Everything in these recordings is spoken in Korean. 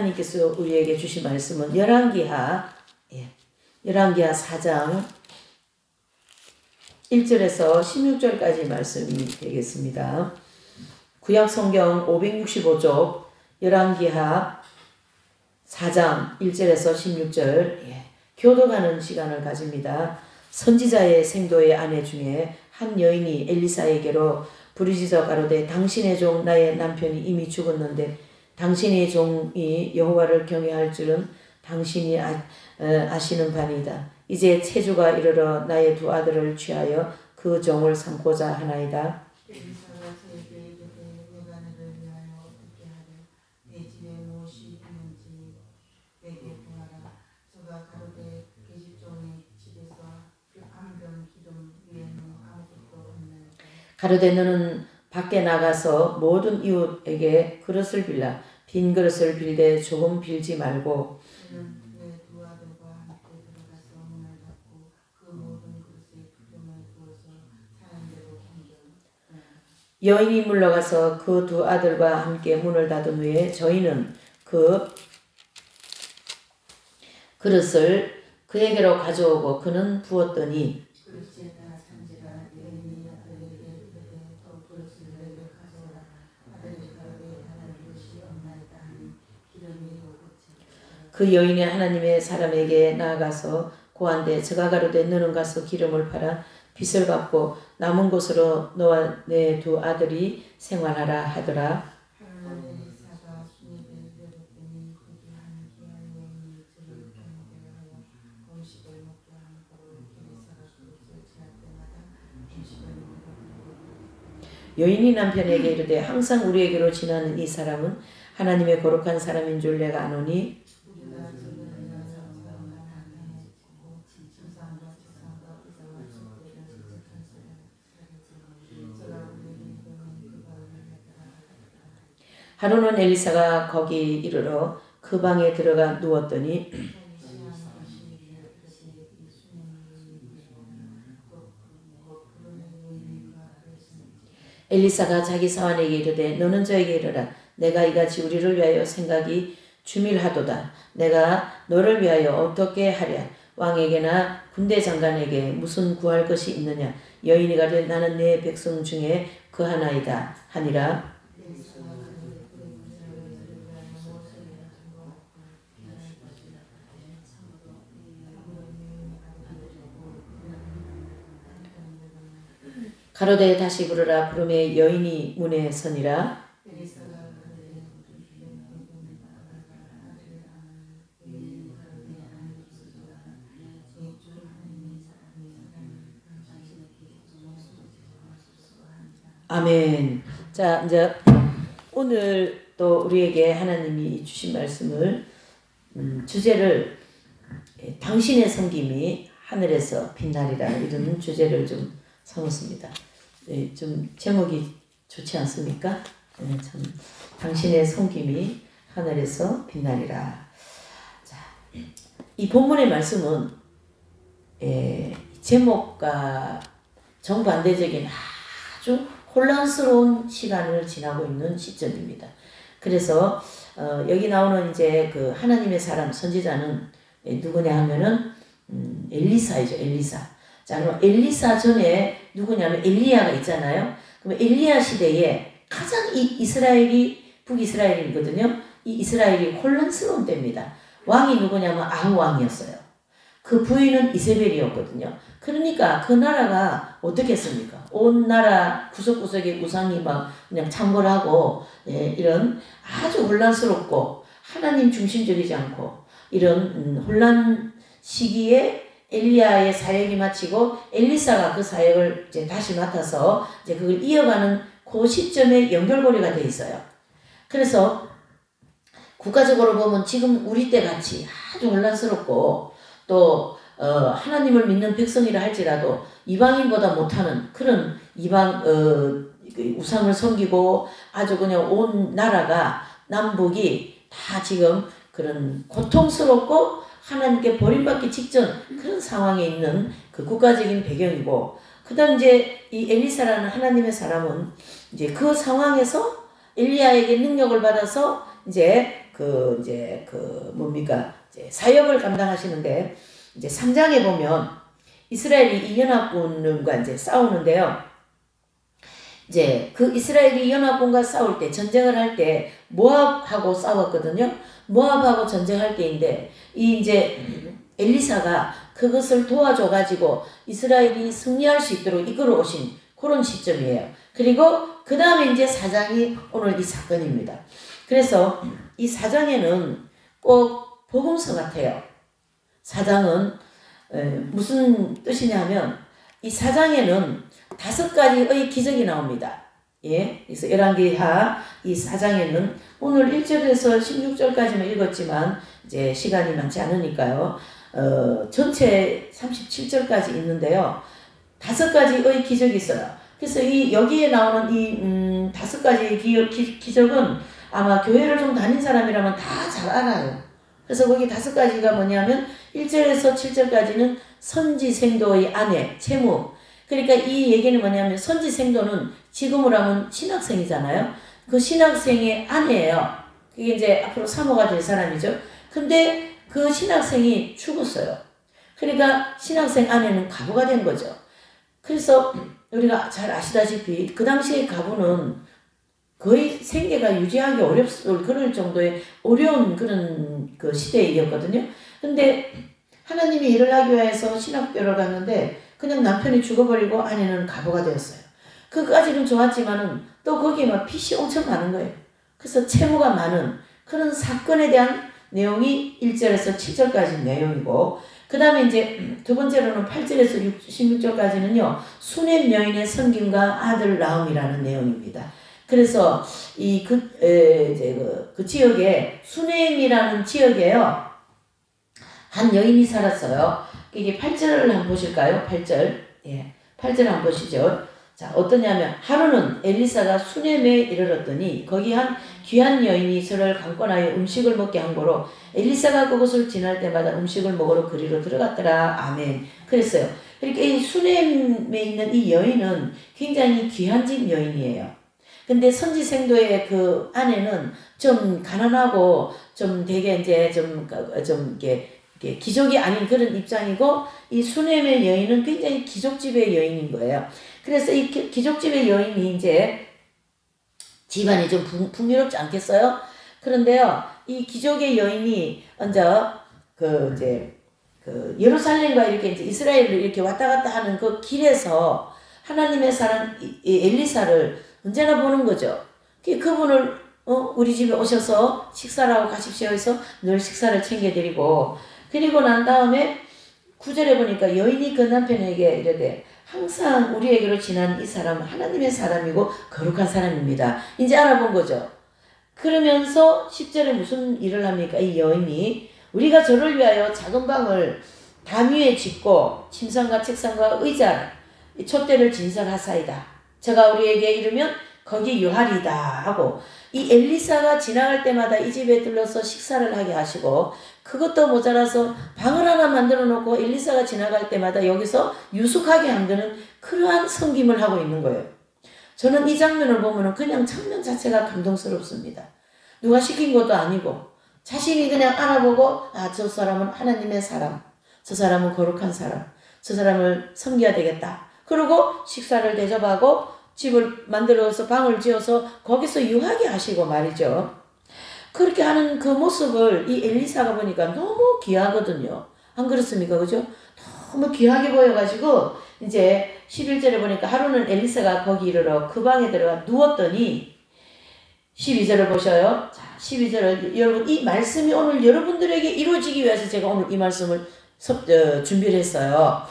하나님께서 우리에게 주신 말씀은 열왕기하 4장 1절에서 16절까지 말씀이 되겠습니다. 구약성경 565쪽 열왕기하 4장 1절에서 16절 교도하는 시간을 가집니다. 선지자의 생도의 아내 중에 한 여인이 엘리사에게로 부르짖어 가로되 당신의 종 나의 남편이 이미 죽었는데 당신의 종이 여호와를 경외할 줄은 당신이 아시는 바니이다. 이제 체주가 이르러 나의 두 아들을 취하여 그 종을 삼고자 하나이다. 가로되 너는 밖에 나가서 모든 이웃에게 그릇을 빌라 빈 그릇을 빌되 조금 빌지 말고 여인이 물러가서 그 두 아들과 함께 문을 닫은 후에 저희는 그 그릇을 그에게로 가져오고 그는 부었더니 그 여인이 하나님의 사람에게 나아가서 고한데 저가 가로되 너는 가서 기름을 팔아 빚을 갚고 남은 곳으로 너와 내 두 아들이 생활하라 하더라. 여인이 남편에게 이르되 항상 우리에게로 지나는 이 사람은 하나님의 거룩한 사람인 줄 내가 아노니 하루는 엘리사가 거기 이르러 그 방에 들어가 누웠더니 엘리사가 자기 사환에게 이르되 너는 저에게 이르라 내가 이같이 우리를 위하여 생각이 주밀하도다. 내가 너를 위하여 어떻게 하랴. 왕에게나 군대 장관에게 무슨 구할 것이 있느냐. 여인이 가되 나는 내 백성 중에 그 하나이다 하니라. 가로되 다시 부르라. 부름에 여인이 문에 서니라. 아멘. 자, 이제 오늘 또 우리에게 하나님이 주신 말씀을 주제를 당신의 섬김이 하늘에서 빛나리라 이런 주제를 좀 삼았습니다. 네, 좀 제목이 좋지 않습니까? 네, 참 당신의 섬김이 하늘에서 빛나리라. 자, 이 본문의 말씀은 제목과 정반대적인 아주 혼란스러운 시간을 지나고 있는 시점입니다. 그래서 여기 나오는 이제 그 하나님의 사람 선지자는 누구냐 하면은 엘리사이죠. 엘리사. 자, 그럼 엘리사 전에 누구냐면 엘리야가 있잖아요. 그럼 엘리야 시대에 가장 이스라엘이 북이스라엘이거든요. 이 이스라엘이 혼란스러운 때입니다. 왕이 누구냐면 아흐 왕이었어요. 그 부인은 이세벨이었거든요. 그러니까 그 나라가 어떻게 했습니까? 온 나라 구석구석에 우상이 막 그냥 창궐하고 이런 아주 혼란스럽고 하나님 중심적이지 않고 이런 혼란 시기에 엘리야의 사역이 마치고 엘리사가 그 사역을 이제 다시 맡아서 이제 그걸 이어가는 그 시점에 연결고리가 돼 있어요. 그래서 국가적으로 보면 지금 우리 때 같이 아주 혼란스럽고 또 하나님을 믿는 백성이라 할지라도 이방인보다 못하는 그런 이방 우상을 섬기고 아주 그냥 온 나라가 남북이 다 지금 그런 고통스럽고 하나님께 버림받기 직전 그런 상황에 있는 그 국가적인 배경이고 그다음 이제 이 엘리사라는 하나님의 사람은 이제 그 상황에서 엘리야에게 능력을 받아서 이제 이제 뭡니까? 이제 사역을 감당하시는데, 이제 3장에 보면 이스라엘이 이 연합군과 이제 싸우는데요. 이제 그 이스라엘이 연합군과 싸울 때, 전쟁을 할 때 모압하고 싸웠거든요. 모압하고 전쟁할 때인데, 이 이제 엘리사가 그것을 도와줘가지고 이스라엘이 승리할 수 있도록 이끌어 오신 그런 시점이에요. 그리고 그 다음에 이제 4장이 오늘 이 사건입니다. 그래서 이 4장에는 꼭 복음서 같아요. 4장은 무슨 뜻이냐면 이 4장에는 5가지의 기적이 나옵니다. 예, 그래서 열왕기하 이 4장에는 오늘 1절에서 16절까지는 읽었지만 이제 시간이 많지 않으니까요. 전체 37절까지 있는데요. 5가지의 기적이 있어요. 그래서 여기에 나오는 이 5가지의 기적은 아마 교회를 좀 다닌 사람이라면 다 잘 알아요. 그래서 거기 5가지가 뭐냐면 1절에서 7절까지는 선지생도의 아내, 채무. 그러니까 이 얘기는 뭐냐면 선지생도는 지금으로 하면 신학생이잖아요. 그 신학생의 아내예요. 그게 이제 앞으로 사모가 될 사람이죠. 근데 그 신학생이 죽었어요. 그러니까 신학생 아내는 과부가 된 거죠. 그래서 우리가 잘 아시다시피 그 당시의 과부는 거의 생계가 유지하기 그럴 정도의 어려운 그런 그 시대이었거든요. 근데 하나님이 일을 하기 위해서 신학교를 갔는데 그냥 남편이 죽어버리고 아내는 과부가 되었어요. 그까지는 좋았지만은 또 거기에 막 빚이 엄청 많은 거예요. 그래서 채무가 많은 그런 사건에 대한 내용이 1절에서 7절까지 내용이고, 그 다음에 이제 두 번째로는 8절에서 16절까지는요, 수넴 여인의 섬김과 아들 낳음이라는 내용입니다. 그래서 그 지역에 수넴이라는 지역에요, 한 여인이 살았어요. 이게 8절을 한번 보실까요? 8절. 예. 8절 한번 보시죠. 자, 어떠냐면, 하루는 엘리사가 수넴에 이르렀더니, 거기 한 귀한 여인이 저를 강권하여 음식을 먹게 한 거로, 엘리사가 그곳을 지날 때마다 음식을 먹으러 그리로 들어갔더라. 아멘. 그랬어요. 그러니까 이 수넴에 있는 이 여인은 굉장히 귀한 집 여인이에요. 근데 선지생도의 그 아내는 좀 가난하고, 좀 되게 이제 이게 귀족이 아닌 그런 입장이고, 이 수넴의 여인은 굉장히 귀족집의 여인인 거예요. 그래서 이 귀족집의 여인이 이제 집안이 좀 풍요롭지 않겠어요? 그런데요, 이 귀족의 여인이 먼저 예루살렘과 이렇게 이제 이스라엘을 이렇게 왔다 갔다 하는 그 길에서 하나님의 사람 엘리사를 언제나 보는 거죠. 그분을 우리 집에 오셔서 식사를 하고 가십시오 해서 늘 식사를 챙겨드리고, 그리고 난 다음에 9절에 보니까 여인이 그 남편에게 이르되 항상 우리에게로 지난 이 사람은 하나님의 사람이고 거룩한 사람입니다. 이제 알아본 거죠. 그러면서 10절에 무슨 일을 합니까? 이 여인이 우리가 저를 위하여 작은 방을 담 위에 짓고 침상과 책상과 의자 촛대를 진설하사이다. 저가 우리에게 이르면 거기 유하리이다 하고, 이 엘리사가 지나갈 때마다 이 집에 들러서 식사를 하게 하시고, 그것도 모자라서 방을 하나 만들어 놓고 엘리사가 지나갈 때마다 여기서 유숙하게 한다는 그러한 섬김을 하고 있는 거예요. 저는 이 장면을 보면 그냥 장면 자체가 감동스럽습니다. 누가 시킨 것도 아니고 자신이 그냥 알아보고, 아, 저 사람은 하나님의 사람, 저 사람은 거룩한 사람, 저 사람을 섬겨야 되겠다. 그리고 식사를 대접하고 집을 만들어서 방을 지어서 거기서 유하게 하시고 말이죠. 그렇게 하는 그 모습을 이 엘리사가 보니까 너무 귀하거든요. 안 그렇습니까? 그죠? 너무 귀하게 보여가지고 이제 11절에 보니까 하루는 엘리사가 거기 이르러 그 방에 들어가 누웠더니, 12절을 보셔요. 자, 12절을 여러분, 이 말씀이 오늘 여러분들에게 이루어지기 위해서 제가 오늘 이 말씀을 준비를 했어요.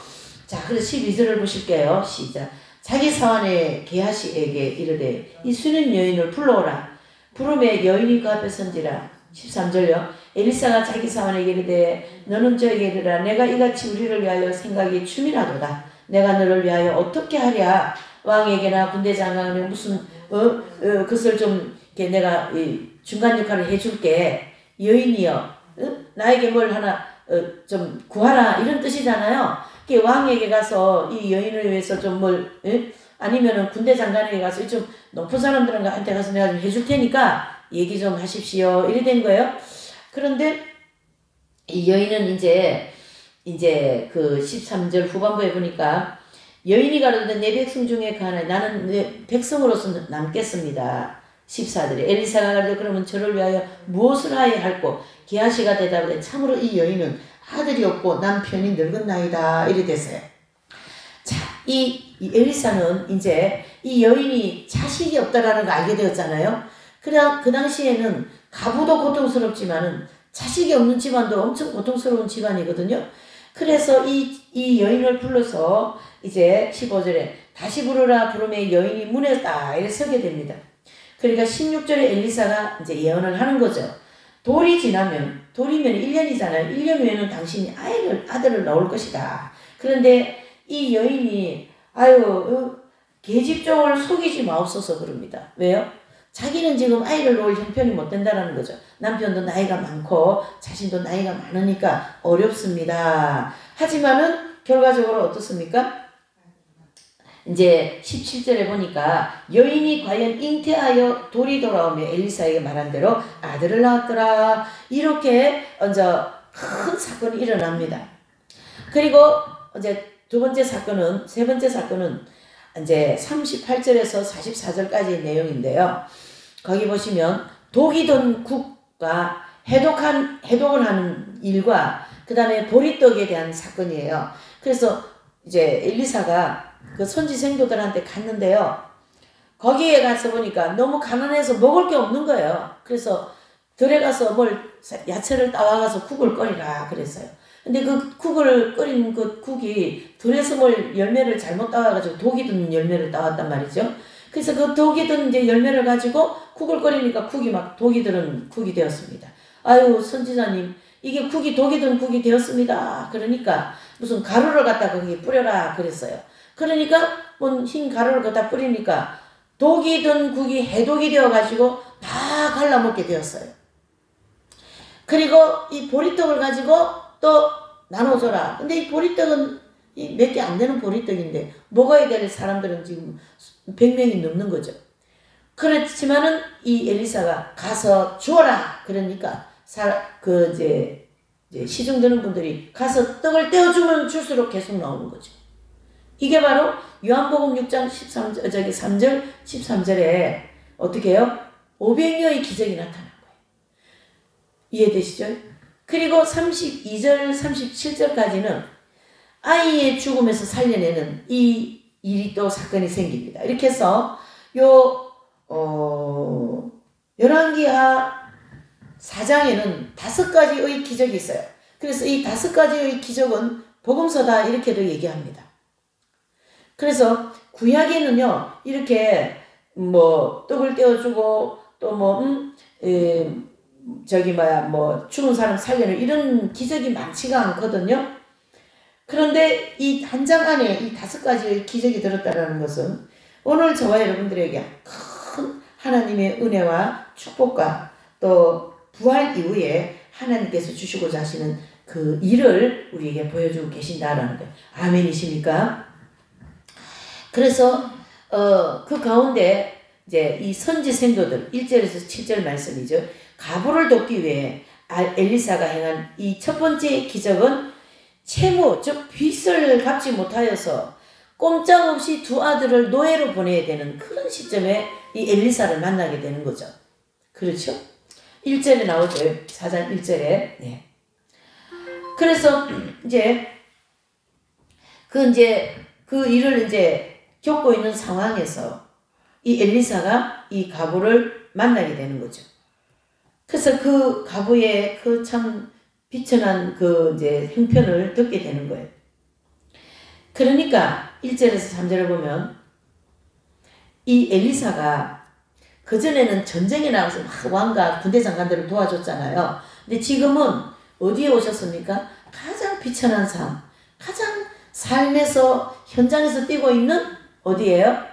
자, 그래서 12절을 보실게요. 시작. 자기 사환의 게하시에게 이르되 이 수넴 여인을 불러오라. 부름에 여인이 그 앞에 선지라. 13절요. 엘리사가 자기 사환에게 이르되 너는 저에게 이르라. 내가 이같이 우리를 위하여 생각이 춤이라도다. 내가 너를 위하여 어떻게 하랴. 왕에게나 군대 장관에게 무슨 그것을 좀 이렇게 내가 중간 역할을 해줄게. 여인이여, 나에게 뭘 하나 좀 구하라, 이런 뜻이잖아요. 왕에게 가서 이 여인을 위해서 좀 아니면은 군대 장관에게 가서 좀 높은 사람들한테 가서 내가 좀 해줄 테니까 얘기 좀 하십시오. 이래 된 거예요. 그런데 이 여인은 이제 그 13절 후반부에 보니까 여인이 가로되 내 백성 중에 가나 나는 내 백성으로서 남겠습니다. 14절에 엘리사가 가로되 그러면 저를 위하여 무엇을 하여야 할꼬 게하시가 대답하되 참으로 이 여인은 아들이 없고 남편이 늙은 나이다. 이래 됐어요. 자, 이 엘리사는 이제 이 여인이 자식이 없다라는 걸 알게 되었잖아요. 그 당시에는 가부도 고통스럽지만은 자식이 없는 집안도 엄청 고통스러운 집안이거든요. 그래서 이 여인을 불러서 이제 15절에 다시 부르라 부르매 여인이 문에 딱 이렇게 서게 됩니다. 그러니까 16절에 엘리사가 이제 예언을 하는 거죠. 돌이면 1년이잖아요. 1년 후에는 당신이 아들을 낳을 것이다. 그런데 이 여인이 계집종을 속이지 마옵소서 그럽니다. 왜요? 자기는 지금 아이를 놓을 형편이 못 된다라는 거죠. 남편도 나이가 많고 자신도 나이가 많으니까 어렵습니다. 하지만은 결과적으로 어떻습니까? 이제 17절에 보니까 여인이 과연 잉태하여 돌이 돌아오며 엘리사에게 말한 대로 아들을 낳았더라. 이렇게 먼저 큰 사건이 일어납니다. 그리고 이제 세 번째 사건은 이제 38절에서 44절까지의 내용인데요. 거기 보시면 독이 든 국과 해독을 하는 일과 그 다음에 보리떡에 대한 사건이에요. 그래서 이제 엘리사가 그 선지 생도들한테 갔는데요. 거기에 가서 보니까 너무 가난해서 먹을 게 없는 거예요. 그래서 들에 가서 야채를 따와가서 국을 끓이라 그랬어요. 근데 그 국을 끓인 그 국이 들에서 열매를 잘못 따와가지고 독이 든 열매를 따왔단 말이죠. 그래서 그 독이 든 이제 열매를 가지고 국을 끓이니까 국이 막 독이 든 국이 되었습니다. 아유, 선지자님, 이게 독이 든 국이 되었습니다. 그러니까 무슨 가루를 갖다 거기 뿌려라 그랬어요. 그러니까 흰 가루를 갖다 뿌리니까 독이 든 국이 해독이 되어가지고 다 갈라먹게 되었어요. 그리고 이 보리떡을 가지고 또 나눠줘라. 근데 이 보리떡은 몇 개 안 되는 보리떡인데 먹어야 될 사람들은 지금 100명이 넘는 거죠. 그렇지만은 이 엘리사가 가서 주어라. 그러니까 이제 시중 드는 분들이 가서 떡을 떼어주면 줄수록 계속 나오는 거죠. 이게 바로 요한복음 6장 3절 13절에 어떻게 해요? 500여의 기적이 나타난 거예요. 이해되시죠? 그리고 32절 37절까지는 아이의 죽음에서 살려내는 이 일이 또 사건이 생깁니다. 이렇게 해서 열왕기하 4장에는 5가지의 기적이 있어요. 그래서 이 5가지의 기적은 복음서다 이렇게도 얘기합니다. 그래서 구약에는요 이렇게 떡을 떼어주고 또 죽은 사람 살려는 이런 기적이 많지가 않거든요. 그런데 이 한 장 안에 이 5가지의 기적이 들었다는 것은 오늘 저와 여러분들에게 큰 하나님의 은혜와 축복과 또 부활 이후에 하나님께서 주시고자 하시는 그 일을 우리에게 보여주고 계신다라는 거예요. 아멘이십니까? 그래서 그 가운데 이제 이 선지 생도들 1절에서 7절 말씀이죠. 가부를 돕기 위해 엘리사가 행한 이 첫 번째 기적은 채무, 즉 빚을 갚지 못하여서 꼼짝없이 두 아들을 노예로 보내야 되는 그런 시점에 이 엘리사를 만나게 되는 거죠. 그렇죠? 1절에 나오죠. 4장 1절에. 네. 그래서 이제 그 일을 겪고 있는 상황에서 이 엘리사가 이 가부를 만나게 되는 거죠. 그래서 그 가부의 그 참 비천한 형편을 듣게 되는 거예요. 그러니까 1절에서 3절을 보면 이 엘리사가 그전에는 전쟁에 나가서 막 왕과 군대 장관들을 도와줬잖아요. 근데 지금은 어디에 오셨습니까? 가장 비천한 삶, 가장 삶에서 현장에서 뛰고 있는 어디예요?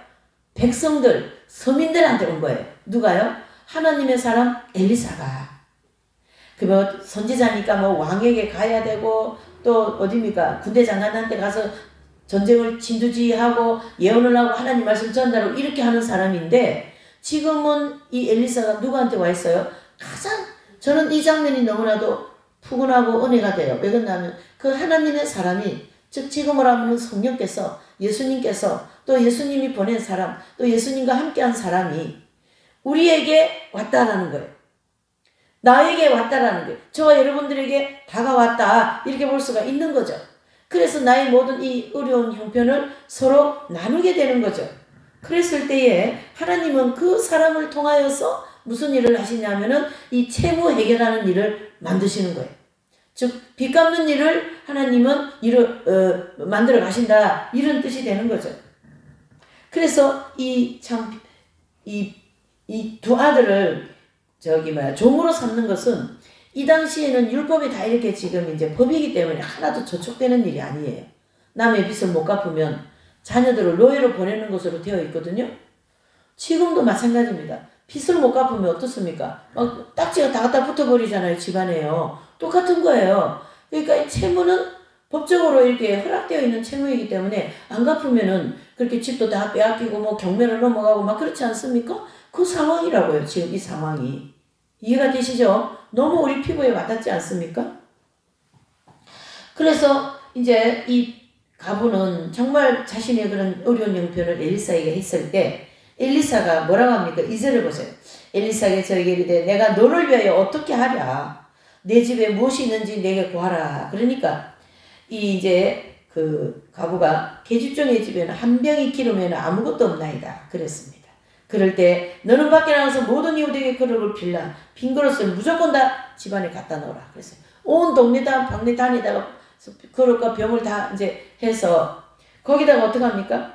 백성들, 서민들한테 온 거예요. 누가요? 하나님의 사람 엘리사가. 그러면 선지자니까 왕에게 가야 되고 또 어디입니까? 군대 장관한테 가서 전쟁을 진두지휘하고 예언을 하고 하나님 말씀 전달하고 이렇게 하는 사람인데 지금은 이 엘리사가 누구한테 와 있어요? 가장 저는 이 장면이 너무나도 푸근하고 은혜가 돼요. 왜 그러냐면 그 하나님의 사람이 즉 지금으로 하면 성령께서 예수님께서 또 예수님이 보낸 사람 또 예수님과 함께한 사람이 우리에게 왔다라는 거예요. 나에게 왔다라는 거예요. 저와 여러분들에게 다가왔다 이렇게 볼 수가 있는 거죠. 그래서 나의 모든 이 어려운 형편을 서로 나누게 되는 거죠. 그랬을 때에 하나님은 그 사람을 통하여서 무슨 일을 하시냐면은 이 채무 해결하는 일을 만드시는 거예요. 즉 빚 갚는 일을 하나님은 만들어 가신다 이런 뜻이 되는 거죠. 그래서 이 두 아들을 종으로 삼는 것은 이 당시에는 율법이 다 이렇게 지금 이제 법이기 때문에 하나도 저촉되는 일이 아니에요. 남의 빚을 못 갚으면 자녀들을 노예로 보내는 것으로 되어 있거든요. 지금도 마찬가지입니다. 빚을 못 갚으면 어떻습니까? 딱지가 다 갖다 붙어버리잖아요. 집안에요. 똑같은 거예요. 그러니까 이 채무는 법적으로 이렇게 허락되어 있는 채무이기 때문에 안 갚으면은 그렇게 집도 다 빼앗기고 뭐 경매를 넘어가고 막 그렇지 않습니까? 그 상황이라고요. 지금 이 상황이. 이해가 되시죠? 너무 우리 피부에 와닿지 않습니까? 그래서 이제 이 가부는 정말 자신의 그런 어려운 형편을 엘리사에게 했을 때 엘리사가 뭐라고 합니까? 2절을 보세요. 엘리사에게 저에게 이르되 내가 너를 위하여 어떻게 하랴? 내 집에 무엇이 있는지 내게 구하라. 그러니까 이제 그 가부가 계집종의 집에는 한 병이 기름에는 아무것도 없나이다. 그랬습니다. 그럴 때 너는 밖에 나가서 모든 이웃에게 그릇을 빌라. 빈 그릇을 무조건 다 집안에 갖다 놓으라. 그랬어요. 온 동네 방네 다니다가 그릇과 병을 다 이제 해서 거기다가 어떡합니까?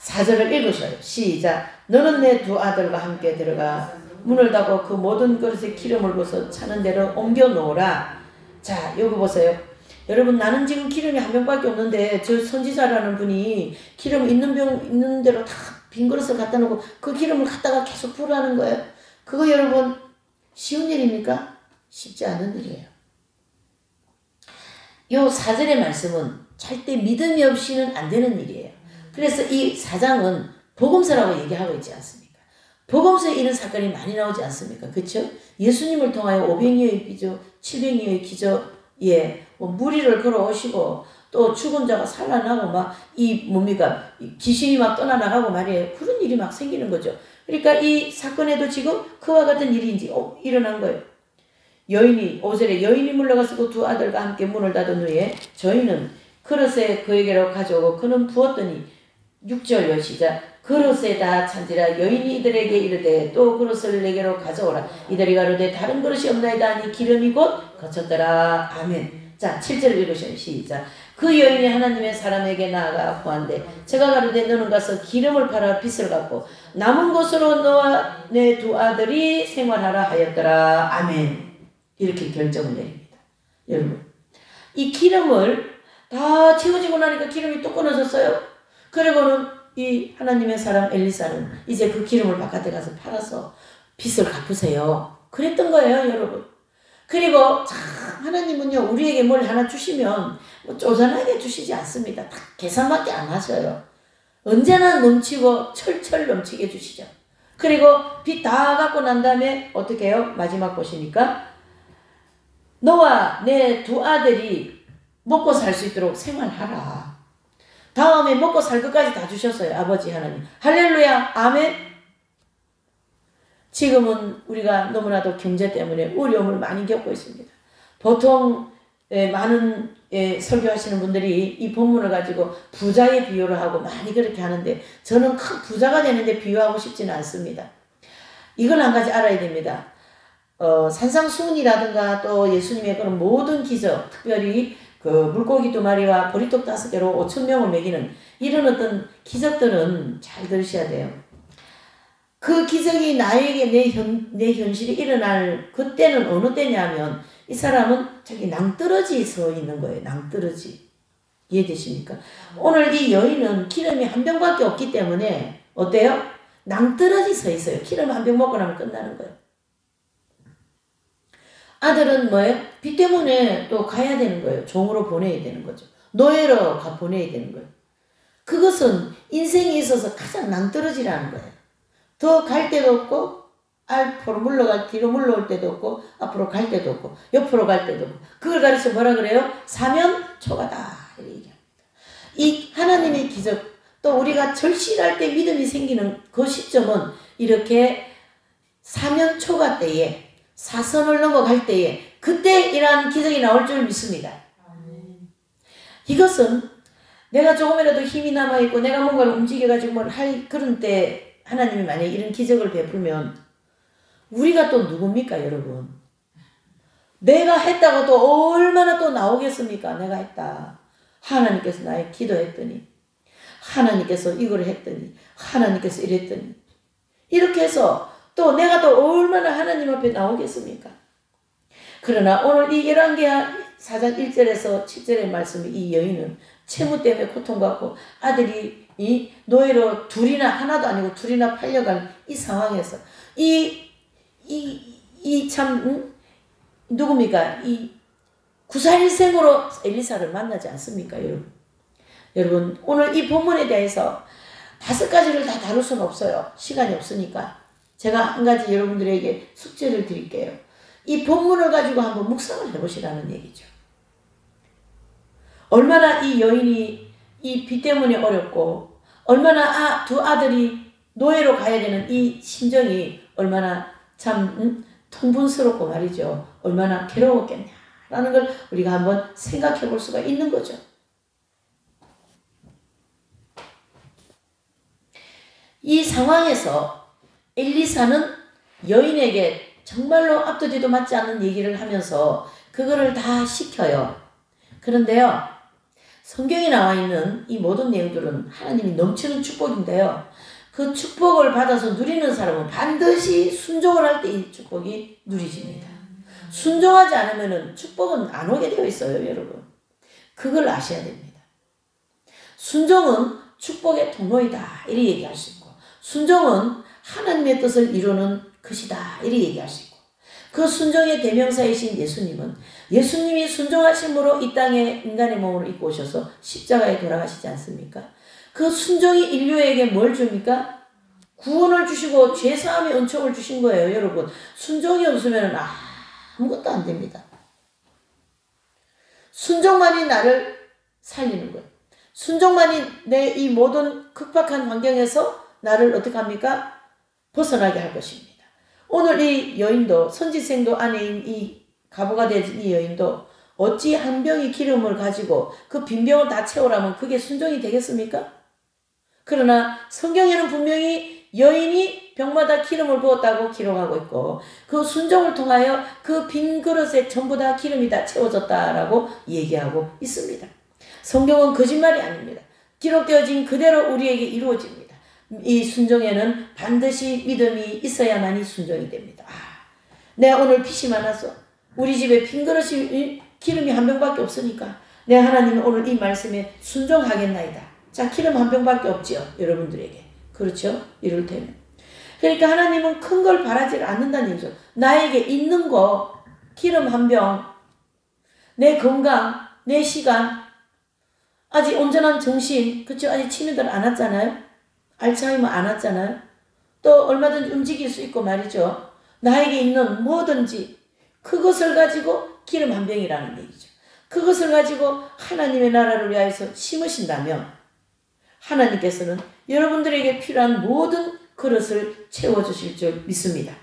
4절을 읽으셔요. 시작. 너는 내 두 아들과 함께 들어가 문을 닫고 그 모든 그릇에 기름을 부어서 차는 대로 옮겨 놓으라. 자, 여기 보세요. 여러분 나는 지금 기름이 한 병밖에 없는데 저 선지자라는 분이 기름 있는 대로 다 빈 그릇을 갖다 놓고 그 기름을 갖다가 계속 부으라는 거예요. 그거 여러분 쉬운 일입니까? 쉽지 않은 일이에요. 요 4절의 말씀은 절대 믿음이 없이는 안 되는 일이에요. 그래서 이 4장은 복음서라고 얘기하고 있지 않습니까? 복음서에 이런 사건이 많이 나오지 않습니까? 그렇죠? 예수님을 통하여 500여의 기적, 700여의 기적, 무리를 걸어오시고 또 죽은 자가 살아나고 막 뭡니까? 귀신이 막 떠나나가고 말이에요. 그런 일이 막 생기는 거죠. 그러니까 이 사건에도 지금 그와 같은 일이 이제 일어난 거예요. 5절에 여인이 물러가서 그 두 아들과 함께 문을 닫은 후에 저희는 그릇에 그에게로 가져오고 그는 부었더니 6절 시작. 그릇에다 찬지라 여인이 이들에게 이르되 또 그릇을 내게로 가져오라. 이들이 가로되 다른 그릇이 없나이다 하니 기름이 곧 거쳤더라. 아멘. 자 7절 읽으셔요. 시작. 그 여인이 하나님의 사람에게 나아가 구한대 제가 가로되 너는 가서 기름을 팔아 빚을 갚고 남은 것으로 너와 내 두 아들이 생활하라 하였더라. 아멘. 이렇게 결정을 내립니다. 여러분 이 기름을 다 채워지고 나니까 기름이 또 끊어졌어요. 그리고는 이 하나님의 사람 엘리사는 이제 그 기름을 바깥에 가서 팔아서 빚을 갚으세요. 그랬던 거예요, 여러분. 그리고 참 하나님은요 우리에게 뭘 하나 주시면 뭐 쪼잔하게 주시지 않습니다. 다 계산밖에 안 하셔요. 언제나 넘치고 철철 넘치게 주시죠. 그리고 빚 다 갚고 난 다음에 어떻게 해요? 마지막 보시니까 너와 내 두 아들이 먹고 살 수 있도록 생활하라. 다음에 먹고 살 것까지 다 주셨어요. 아버지 하나님. 할렐루야. 아멘. 지금은 우리가 너무나도 경제 때문에 어려움을 많이 겪고 있습니다. 보통 많은 설교하시는 분들이 이 본문을 가지고 부자의 비유를 하고 많이 그렇게 하는데 저는 큰 부자가 되는데 비유하고 싶지는 않습니다. 이걸 한 가지 알아야 됩니다. 산상수훈이라든가 또 예수님의 그런 모든 기적, 특별히 그 물고기 2마리와 보리떡 5개로 5,000명을 먹이는 이런 어떤 기적들은 잘 들으셔야 돼요. 그 기적이 나에게 내 현실이 일어날 그때는 어느 때냐면 이 사람은 저기 낭떠러지 서 있는 거예요. 낭떠러지. 이해되십니까? 오늘 이 여인은 기름이 한 병밖에 없기 때문에 어때요? 낭떠러지 서 있어요. 기름 한 병 먹고 나면 끝나는 거예요. 아들은 뭐예요? 빚 때문에 또 가야 되는 거예요. 종으로 보내야 되는 거죠. 노예로 보내야 되는 거예요. 그것은 인생에 있어서 가장 낭떠러지라는 거예요. 더 갈 데도 없고 앞으로 물러갈 뒤로 물러올 때도 없고 앞으로 갈 때도 없고 옆으로 갈 때도 없고 그걸 가르쳐 뭐라 그래요? 사면초가다 이렇게 얘기합니다. 이 하나님의 기적 또 우리가 절실할 때 믿음이 생기는 그 시점은 이렇게 사면초가 때에 사선을 넘어갈 때에 그때 이러한 기적이 나올 줄 믿습니다. 이것은 내가 조금이라도 힘이 남아있고 내가 뭔가를 움직여가지고 뭘 할 그런 때 하나님이 만약에 이런 기적을 베풀면 우리가 또 누굽니까 여러분? 내가 했다고 또 얼마나 또 나오겠습니까? 내가 했다. 하나님께서 나의 기도했더니 하나님께서 이걸 했더니 하나님께서 이랬더니 이렇게 해서 또 내가 또 얼마나 하나님 앞에 나오겠습니까? 그러나 오늘 이 열왕기하 4장 1절에서 7절의 말씀이 이 여인은 채무 때문에 고통받고 아들이 이 노예로 둘이나 하나도 아니고 둘이나 팔려간 이 상황에서 누굽니까? 이 구사일생으로 엘리사를 만나지 않습니까, 여러분? 여러분, 오늘 이 본문에 대해서 5가지를 다 다룰 수는 없어요. 시간이 없으니까. 제가 한 가지 여러분들에게 숙제를 드릴게요. 이 본문을 가지고 한번 묵상을 해보시라는 얘기죠. 얼마나 이 여인이 이 빚 때문에 어렵고 얼마나 두 아들이 노예로 가야 되는 이 심정이 얼마나 참 통분스럽고 말이죠. 얼마나 괴로웠겠냐라는 걸 우리가 한번 생각해 볼 수가 있는 거죠. 이 상황에서 엘리사는 여인에게 정말로 앞도 뒤도 맞지 않는 얘기를 하면서 그거를 다 시켜요. 그런데요, 성경에 나와 있는 이 모든 내용들은 하나님이 넘치는 축복인데요. 그 축복을 받아서 누리는 사람은 반드시 순종을 할 때 이 축복이 누리집니다. 순종하지 않으면 축복은 안 오게 되어 있어요, 여러분. 그걸 아셔야 됩니다. 순종은 축복의 통로이다, 이렇게 얘기할 수 있고, 순종은 하나님의 뜻을 이루는 것이다, 이렇게 얘기할 수 있고, 그 순종의 대명사이신 예수님이 순종하심으로 이 땅에 인간의 몸을 입고 오셔서 십자가에 돌아가시지 않습니까? 그 순종이 인류에게 뭘 줍니까? 구원을 주시고 죄사함의 은총을 주신 거예요, 여러분. 순종이 없으면 아무것도 안 됩니다. 순종만이 나를 살리는 거예요. 순종만이 내 이 모든 극박한 환경에서 나를 어떻게 합니까? 벗어나게 할 것입니다. 오늘 이 여인도 선지생도 아내인 이 가부가 된 이 여인도 어찌 한 병의 기름을 가지고 그 빈병을 다 채우라면 그게 순종이 되겠습니까? 그러나 성경에는 분명히 여인이 병마다 기름을 부었다고 기록하고 있고 그 순종을 통하여 그 빈 그릇에 전부 다 기름이 다 채워졌다라고 얘기하고 있습니다. 성경은 거짓말이 아닙니다. 기록되어진 그대로 우리에게 이루어집니다. 이 순종에는 반드시 믿음이 있어야만이 순종이 됩니다. 내가 오늘 빚이 많아서 우리 집에 빈 그릇이 기름이 한 병밖에 없으니까 내가 하나님은 오늘 이 말씀에 순종하겠나이다. 자, 기름 한 병밖에 없지요, 여러분들에게. 그렇죠? 이럴 때는. 그러니까 하나님은 큰 걸 바라지 않는다는 얘기죠. 나에게 있는 거, 기름 한 병, 내 건강, 내 시간, 아직 온전한 정신, 그렇죠? 아직 치매들 안 왔잖아요? 알츠하이머 안 왔잖아요? 또 얼마든지 움직일 수 있고 말이죠. 나에게 있는 뭐든지 그것을 가지고 기름 한 병이라는 얘기죠. 그것을 가지고 하나님의 나라를 위하여서 심으신다면 하나님께서는 여러분들에게 필요한 모든 그릇을 채워주실 줄 믿습니다.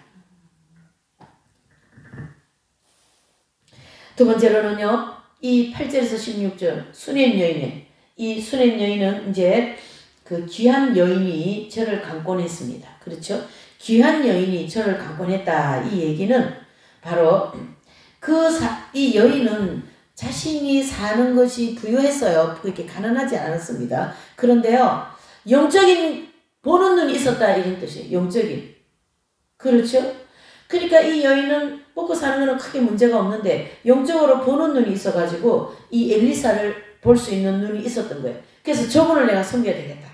두 번째로는요, 이 8절에서 16절 수넴 여인의 이 수넴 여인은 이제 그 귀한 여인이 저를 강권했습니다. 그렇죠? 귀한 여인이 저를 강권했다. 이 얘기는 바로 이 여인은 자신이 사는 것이 부유했어요. 그렇게 가난하지 않았습니다. 그런데요, 영적인 보는 눈이 있었다, 이런 뜻이에요. 영적인. 그렇죠? 그러니까 이 여인은 먹고 사는 것은 크게 문제가 없는데 영적으로 보는 눈이 있어가지고 이 엘리사를 볼 수 있는 눈이 있었던 거예요. 그래서 저분을 내가 섬겨야 되겠다.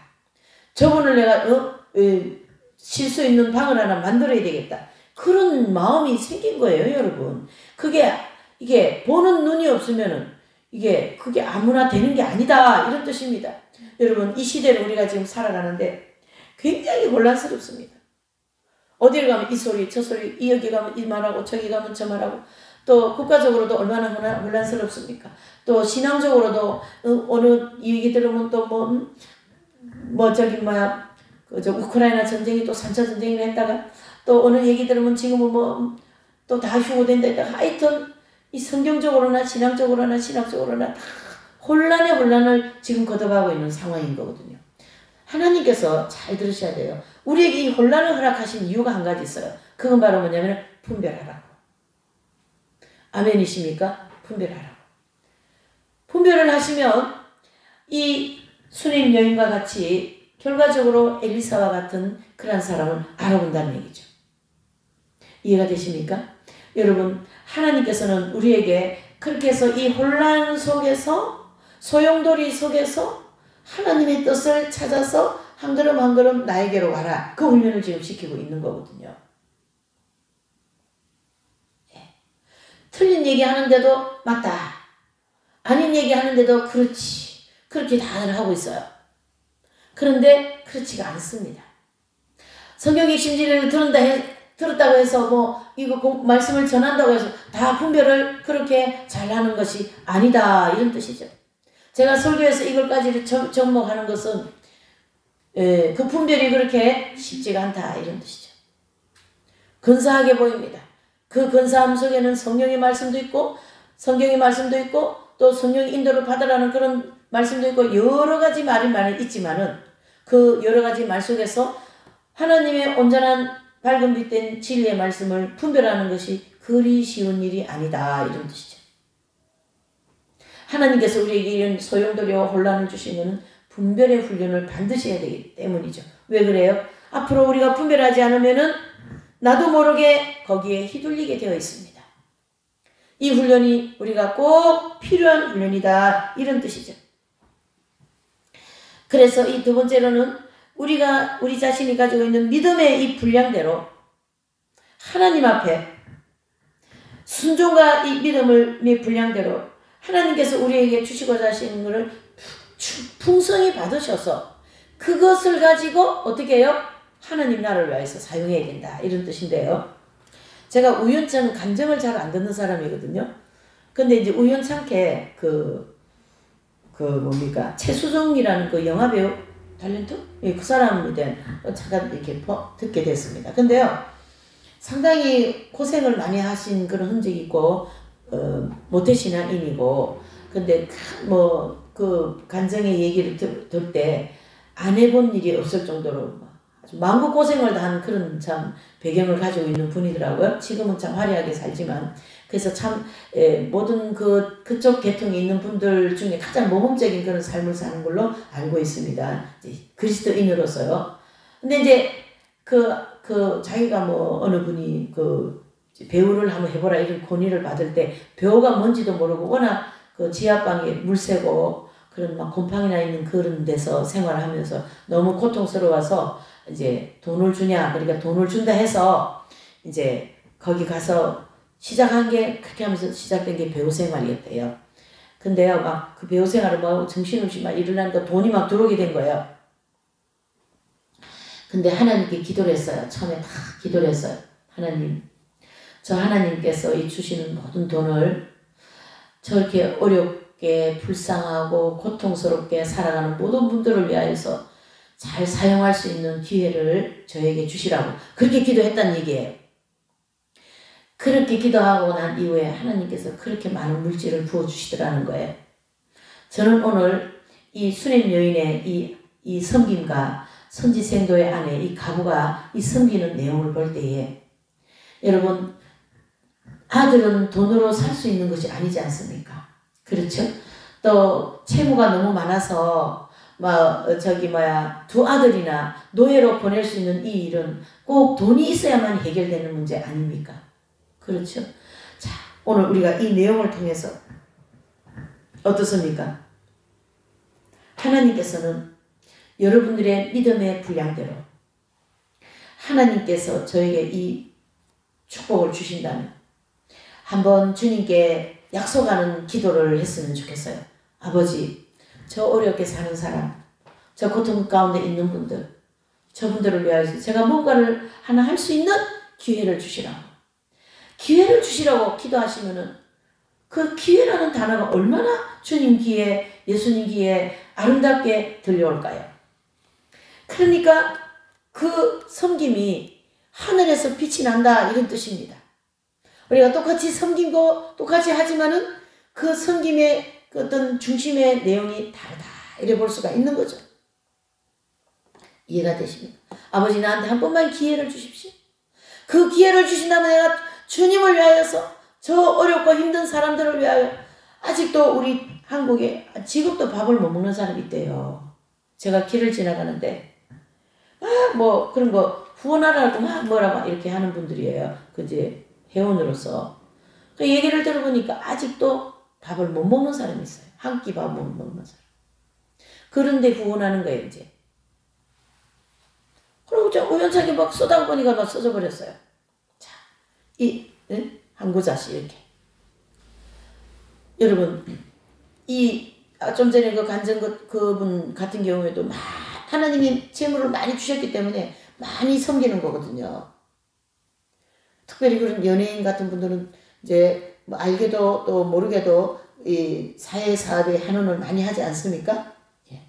저분을 내가 쉴 수 있는 방을 하나 만들어야 되겠다. 그런 마음이 생긴 거예요, 여러분. 이게 보는 눈이 없으면은 그게 아무나 되는 게 아니다, 이런 뜻입니다. 여러분, 이 시대를 우리가 지금 살아가는데 굉장히 혼란스럽습니다. 어디를 가면 이 소리 저 소리, 이 여기 가면 이 말하고 저기 가면 저 말하고, 또 국가적으로도 얼마나 혼란스럽습니까? 또 신앙적으로도 어느 얘기 들으면 또 뭐 저기 뭐야 그저 우크라이나 전쟁이 또 3차 전쟁을 했다가, 또 어느 얘기 들으면 지금은 뭐 또 다 휴고된다 했다가, 하여튼 이 성경적으로나 신앙적으로나 신학적으로나 다 혼란을 지금 거듭하고 있는 상황인 거거든요. 하나님께서 잘 들으셔야 돼요. 우리에게 이 혼란을 허락하신 이유가 한 가지 있어요. 그건 바로 뭐냐면 분별하라고. 아멘이십니까? 분별하라고. 분별을 하시면 이 수님 여인과 같이 결과적으로 엘리사와 같은 그런 사람을 알아본다는 얘기죠. 이해가 되십니까? 여러분, 하나님께서는 우리에게 그렇게 해서 이 혼란 속에서, 소용돌이 속에서 하나님의 뜻을 찾아서 한 걸음 한 걸음 나에게로 와라, 그 훈련을 지금 시키고 있는 거거든요. 틀린 얘기 하는데도 맞다, 아닌 얘기 하는데도 그렇지, 그렇게 다들 하고 있어요. 그런데 그렇지가 않습니다. 성경의 심지를 들었다고 해서 뭐 이거 말씀을 전한다고 해서 다 분별을 그렇게 잘하는 것이 아니다, 이런 뜻이죠. 제가 설교에서 이걸까지 접목하는 것은 그 분별이 그렇게 쉽지가 않다, 이런 뜻이죠. 근사하게 보입니다. 그 근사함 속에는 성령의 말씀도 있고, 성경의 말씀도 있고, 또 성령의 인도를 받으라는 그런 말씀도 있고, 여러 가지 말이 있지만은 그 여러 가지 말 속에서 하나님의 온전한 밝은 빛된 진리의 말씀을 분별하는 것이 그리 쉬운 일이 아니다, 이런 뜻이죠. 하나님께서 우리에게 이런 소용돌이와 혼란을 주시면 분별의 훈련을 반드시 해야 되기 때문이죠. 왜 그래요? 앞으로 우리가 분별하지 않으면은 나도 모르게 거기에 휘둘리게 되어 있습니다. 이 훈련이 우리가 꼭 필요한 훈련이다, 이런 뜻이죠. 그래서 이 두 번째로는 우리 자신이 가지고 있는 믿음의 이 분량대로 하나님 앞에 순종과 이 믿음의 분량대로 하나님께서 우리에게 주시고자 하시는 것을 풍성히 받으셔서 그것을 가지고 어떻게 해요? 하나님 나라를 위해서 사용해야 된다, 이런 뜻인데요. 제가 우연찮은 간증을 잘 안 듣는 사람이거든요. 근데 이제 우연찮게 뭡니까? 최수정이라는 그 영화배우 탤런트? 그 사람에 대한 잠깐 이렇게 듣게 됐습니다. 근데요, 상당히 고생을 많이 하신 그런 흔적이 있고, 모태신앙인이고, 근데 그 간증의 얘기를 들 때 안 해본 일이 없을 정도로 아주 마음고생을 다한 그런 참 배경을 가지고 있는 분이더라고요. 지금은 참 화려하게 살지만. 그래서 참 모든 그쪽 계통에 있는 분들 중에 가장 모범적인 그런 삶을 사는 걸로 알고 있습니다. 그리스도인으로서요. 근데 이제 자기가 뭐 어느 분이 배우를 한번 해보라 이런 권유를 받을 때 배우가 뭔지도 모르고 워낙 그 지하방에 물 새고 그런 막 곰팡이나 있는 그런 데서 생활하면서 너무 고통스러워서 이제 돈을 주냐, 그러니까 돈을 준다 해서 이제 거기 가서 시작한 게, 그렇게 하면서 시작된 게 배우 생활이었대요. 근데요, 막 그 배우 생활을 뭐 정신없이 막 일어나니까 돈이 막 들어오게 된 거예요. 근데 하나님께 기도를 했어요. 처음에 다 기도를 했어요. 하나님께서 이 주시는 모든 돈을 저렇게 어렵게 불쌍하고 고통스럽게 살아가는 모든 분들을 위하여서 잘 사용할 수 있는 기회를 저에게 주시라고 그렇게 기도했다는 얘기예요. 그렇게 기도하고 난 이후에 하나님께서 그렇게 많은 물질을 부어주시더라는 거예요. 저는 오늘 이 수렘 여인의 이 섬김과 선지생도의 안에 이 가구가 이 섬기는 내용을 볼 때에, 여러분, 아들은 돈으로 살 수 있는 것이 아니지 않습니까? 그렇죠? 또 채무가 너무 많아서 두 아들이나 노예로 보낼 수 있는 이 일은 꼭 돈이 있어야만 해결되는 문제 아닙니까? 그렇죠? 자, 오늘 우리가 이 내용을 통해서 어떻습니까? 하나님께서는 여러분들의 믿음의 분량대로 하나님께서 저에게 이 축복을 주신다면 한번 주님께 약속하는 기도를 했으면 좋겠어요. 아버지, 저 어렵게 사는 사람, 저 고통 가운데 있는 분들, 저분들을 위하여서 제가 뭔가를 하나 할 수 있는 기회를 주시라고. 기회를 주시라고 기도하시면은 그 기회라는 단어가 얼마나 주님 귀에, 예수님 귀에 아름답게 들려올까요? 그러니까 그 섬김이 하늘에서 빛이 난다 이런 뜻입니다. 우리가 똑같이 섬기고 똑같이 하지만은 그 섬김의 그 어떤 중심의 내용이 다르다 이래 볼 수가 있는 거죠. 이해가 되십니까? 아버지 나한테 한 번만 기회를 주십시오. 그 기회를 주신다면 내가 주님을 위하여서 저 어렵고 힘든 사람들을 위하여 아직도 우리 한국에 지금도 밥을 못 먹는 사람이 있대요. 제가 길을 지나가는데 뭐 그런 거 후원하라고 막 뭐라고 이렇게 하는 분들이에요. 그제 회원으로서. 그 얘기를 들어보니까 아직도 밥을 못 먹는 사람이 있어요. 한 끼 밥 못 먹는 사람. 그런데 후원하는 거예요 이제. 그리고 저 우연찮게 막 쏟아가 보니까 막 써져 버렸어요. 자, 한 고자씩 이렇게. 여러분, 좀 전에 그 간증 그분 같은 경우에도 하나님이 재물을 많이 주셨기 때문에 많이 섬기는 거거든요. 특별히 그런 연예인 같은 분들은 이제 뭐 알게도 또 모르게도 이 사회 사업에 한원을 많이 하지 않습니까? 예.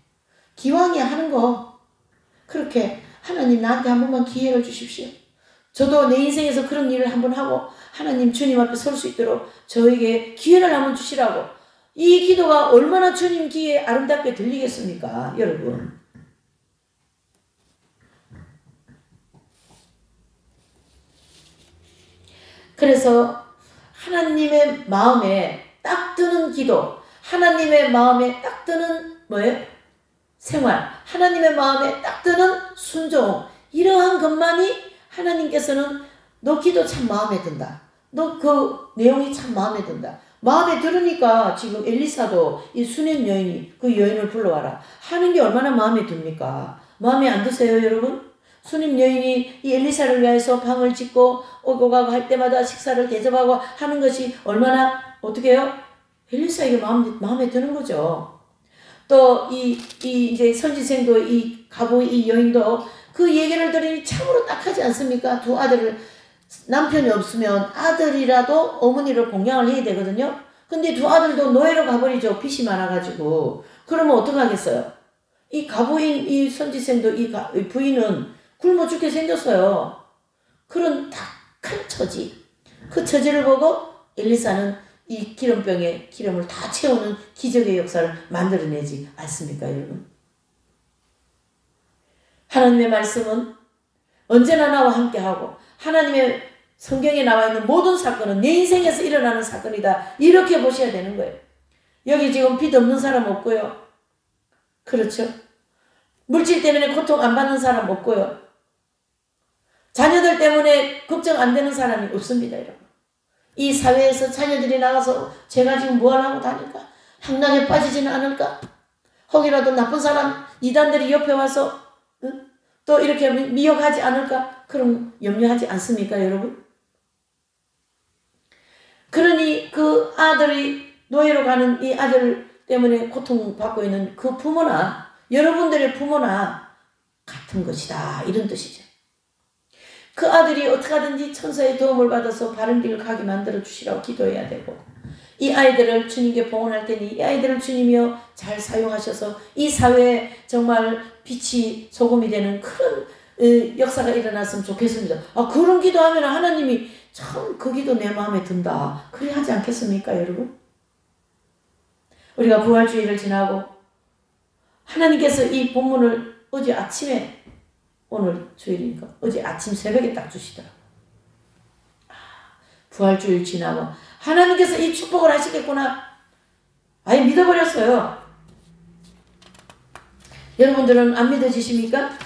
기왕에 하는 거 그렇게 하나님 나한테 한 번만 기회를 주십시오. 저도 내 인생에서 그런 일을 한번 하고 하나님 주님 앞에 설 수 있도록 저에게 기회를 한번 주시라고. 이 기도가 얼마나 주님 귀에 아름답게 들리겠습니까? 여러분. 그래서 하나님의 마음에 딱 드는 기도, 하나님의 마음에 딱 드는 뭐예요? 생활, 하나님의 마음에 딱 드는 순종, 이러한 것만이 하나님께서는 너 기도 참 마음에 든다. 너 그 내용이 참 마음에 든다. 마음에 들으니까 지금 엘리사도 이 수넴 여인이 그 여인을 불러와라 하는 게 얼마나 마음에 듭니까? 마음에 안 드세요 여러분? 수넴 여인이 이 엘리사를 위해서 방을 짓고 오고 가고 할 때마다 식사를 대접하고 하는 것이 얼마나 어떻게 해요? 엘리사에게 마음에 드는 거죠. 또 이제 선지생도 이 가보 이 여인도 그 얘기를 들으니 참으로 딱하지 않습니까? 두 아들을 남편이 없으면 아들이라도 어머니를 공양을 해야 되거든요. 근데 두 아들도 노예로 가버리죠. 빚이 많아가지고. 그러면 어떡하겠어요? 이 가보인 이 선지생도 이 부인은 굶어 죽게 생겼어요. 그런 딱한 처지. 그 처지를 보고 엘리사는 이 기름병에 기름을 다 채우는 기적의 역사를 만들어내지 않습니까, 여러분? 하나님의 말씀은 언제나 나와 함께하고 하나님의 성경에 나와 있는 모든 사건은 내 인생에서 일어나는 사건이다. 이렇게 보셔야 되는 거예요. 여기 지금 빚 없는 사람 없고요. 그렇죠? 물질 때문에 고통 안 받는 사람 없고요. 자녀들 때문에 걱정 안 되는 사람이 없습니다, 여러분. 이 사회에서 자녀들이 나가서 제가 지금 뭐 하려고 다닐까? 향락에 빠지지는 않을까? 혹이라도 나쁜 사람, 이단들이 옆에 와서 또 이렇게 미혹하지 않을까? 그럼 염려하지 않습니까, 여러분? 그러니 그 아들이 노예로 가는 이 아들 때문에 고통받고 있는 그 부모나 여러분들의 부모나 같은 것이다. 이런 뜻이죠. 그 아들이 어떻게 하든지 천사의 도움을 받아서 바른 길을 가게 만들어 주시라고 기도해야 되고 이 아이들을 주님께 봉헌할 테니 이 아이들을 주님이여 잘 사용하셔서 이 사회에 정말 빛이 소금이 되는 그런 역사가 일어났으면 좋겠습니다. 그런 기도하면 하나님이 참 그 기도 내 마음에 든다. 그래 하지 않겠습니까, 여러분? 우리가 부활주의를 지나고 하나님께서 이 본문을 어제 아침에 오늘 주일이니까 어제 아침 새벽에 딱 주시더라고요. 부활주일 지나고 하나님께서 이 축복을 하시겠구나. 아예 믿어버렸어요. 여러분들은 안 믿어지십니까?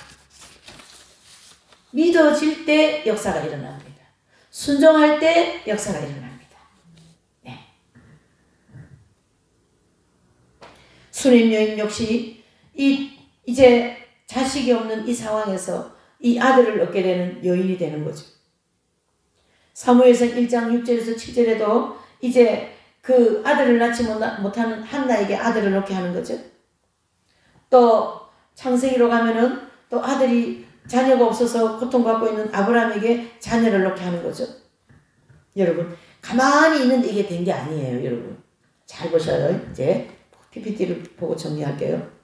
믿어질 때 역사가 일어납니다. 순종할 때 역사가 일어납니다. 네. 수넴 여인 역시 이제 자식이 없는 이 상황에서 이 아들을 얻게 되는 여인이 되는 거죠. 사무엘상 1장 6절에서 7절에도 이제 그 아들을 낳지 못하는 한나에게 아들을 얻게 하는 거죠. 또 창세기로 가면은 또 아들이 자녀가 없어서 고통받고 있는 아브라함에게 자녀를 놓게 하는 거죠. 여러분, 가만히 있는데 이게 된 게 아니에요, 여러분. 잘 보셔요. 이제 PPT를 보고 정리할게요.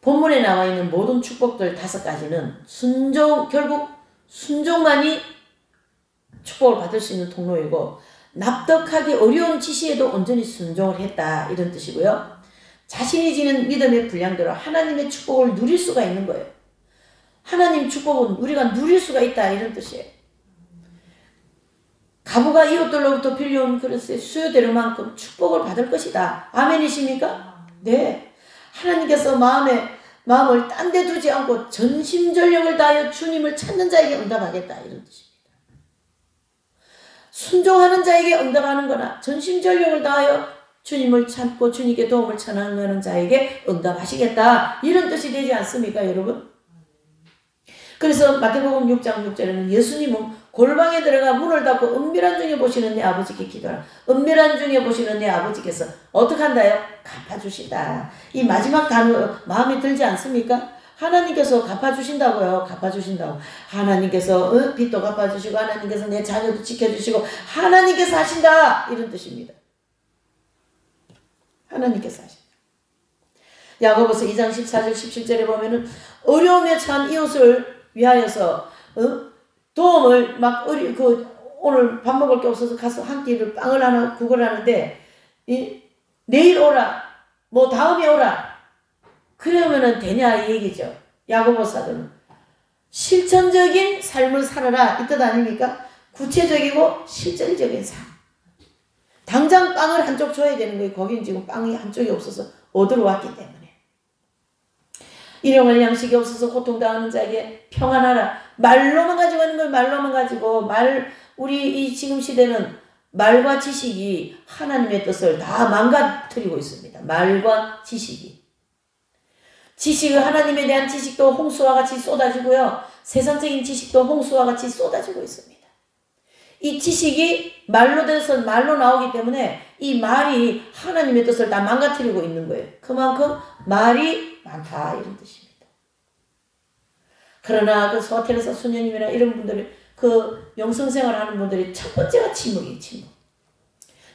본문에 나와 있는 모든 축복들 5가지는 결국 순종만이 축복을 받을 수 있는 통로이고, 납득하기 어려운 지시에도 온전히 순종을 했다, 이런 뜻이고요. 자신이 지닌 믿음의 분량대로 하나님의 축복을 누릴 수가 있는 거예요. 하나님 축복은 우리가 누릴 수가 있다, 이런 뜻이에요. 가부가 이웃들로부터 빌려온 그릇의 수요대로만큼 축복을 받을 것이다. 아멘이십니까? 네. 하나님께서 마음을 딴 데 두지 않고 전심전력을 다하여 주님을 찾는 자에게 응답하겠다, 이런 뜻입니다. 순종하는 자에게 응답하는 거나 전심전력을 다하여 주님을 찾고 주님께 도움을 청하는 자에게 응답하시겠다, 이런 뜻이 되지 않습니까, 여러분? 그래서 마태복음 6장 6절에는 예수님은 골방에 들어가 문을 닫고 은밀한 중에 보시는 내 아버지께 기도하라. 은밀한 중에 보시는 내 아버지께서 어떻게 한다요? 갚아주신다. 이 마지막 단어 마음에 들지 않습니까? 하나님께서 갚아주신다고요. 갚아주신다고. 하나님께서 빚도 갚아주시고, 하나님께서 내 자녀도 지켜주시고, 하나님께서 하신다, 이런 뜻입니다. 하나님께서 하신다. 야고보서 2장 14절 17절에 보면은 어려움에 처한 이웃을 위하여서 도움을 오늘 밥 먹을 게 없어서 가서 한 끼를 빵을 하나 국을 하는데 내일 오라, 다음에 오라, 그러면은 되냐, 이 얘기죠. 야고보서는 실천적인 삶을 살아라, 이 뜻 아닙니까? 구체적이고 실질적인 삶. 당장 빵을 한쪽 줘야 되는 거예요. 거긴 지금 빵이 한쪽이 없어서 얻으러 왔기 때문에. 일용할 양식이 없어서 고통당하는 자에게 평안하라. 말로만 가지고 하는 걸 말로만 가지고, 우리 이 지금 시대는 말과 지식이 하나님의 뜻을 다 망가뜨리고 있습니다. 말과 지식이. 하나님에 대한 지식도 홍수와 같이 쏟아지고요. 세상적인 지식도 홍수와 같이 쏟아지고 있습니다. 이 지식이 말로 돼서 말로 나오기 때문에 이 말이 하나님의 뜻을 다 망가뜨리고 있는 거예요. 그만큼 말이 많다, 이런 뜻입니다. 그러나 그 소아테레사 수녀님이나 이런 분들이, 그 영성생활 하는 분들이 첫 번째가 침묵이에요.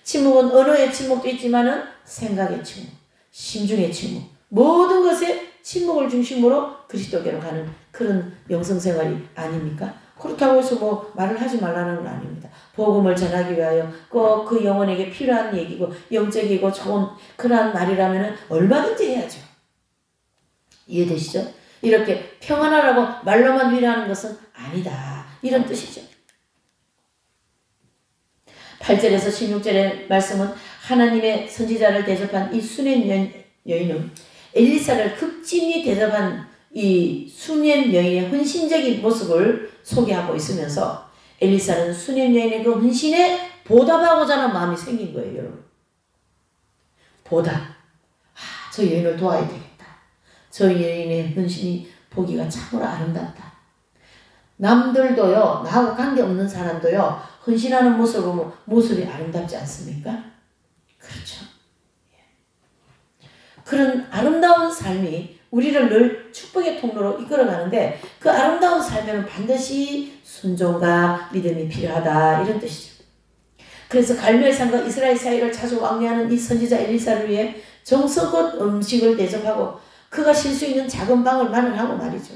침묵은 언어의 침묵도 있지만은 생각의 침묵, 심중의 침묵, 모든 것에 침묵을 중심으로 그리스도께로 가는 그런 영성생활이 아닙니까? 그렇다고 해서 말을 하지 말라는 건 아닙니다. 복음을 전하기 위하여 꼭 그 영혼에게 필요한 얘기고 영적이고 좋은 그러한 말이라면 얼마든지 해야죠. 이해되시죠? 이렇게 평안하라고 말로만 위로하는 것은 아니다, 이런 뜻이죠. 8절에서 16절의 말씀은 하나님의 선지자를 대접한 이 수넴 여인은 엘리사를 극진히 대접한 이 수넴 여인의 헌신적인 모습을 소개하고 있으면서 엘리사는 수넴 여인의 그 헌신에 보답하고자 하는 마음이 생긴 거예요, 여러분. 보답. 저 여인을 도와야 되겠다. 저 여인의 헌신이 보기가 참으로 아름답다. 남들도요, 나하고 관계없는 사람도요, 헌신하는 모습이 아름답지 않습니까? 그렇죠. 그런 아름다운 삶이 우리를 늘 축복의 통로로 이끌어가는데, 그 아름다운 삶에는 반드시 순종과 믿음이 필요하다, 이런 뜻이죠. 그래서 갈멜산과 이스라엘 사이를 자주 왕래하는 이 선지자 엘리사를 위해 정성껏 음식을 대접하고 그가 쉴 수 있는 작은 방을 마련하고 말이죠.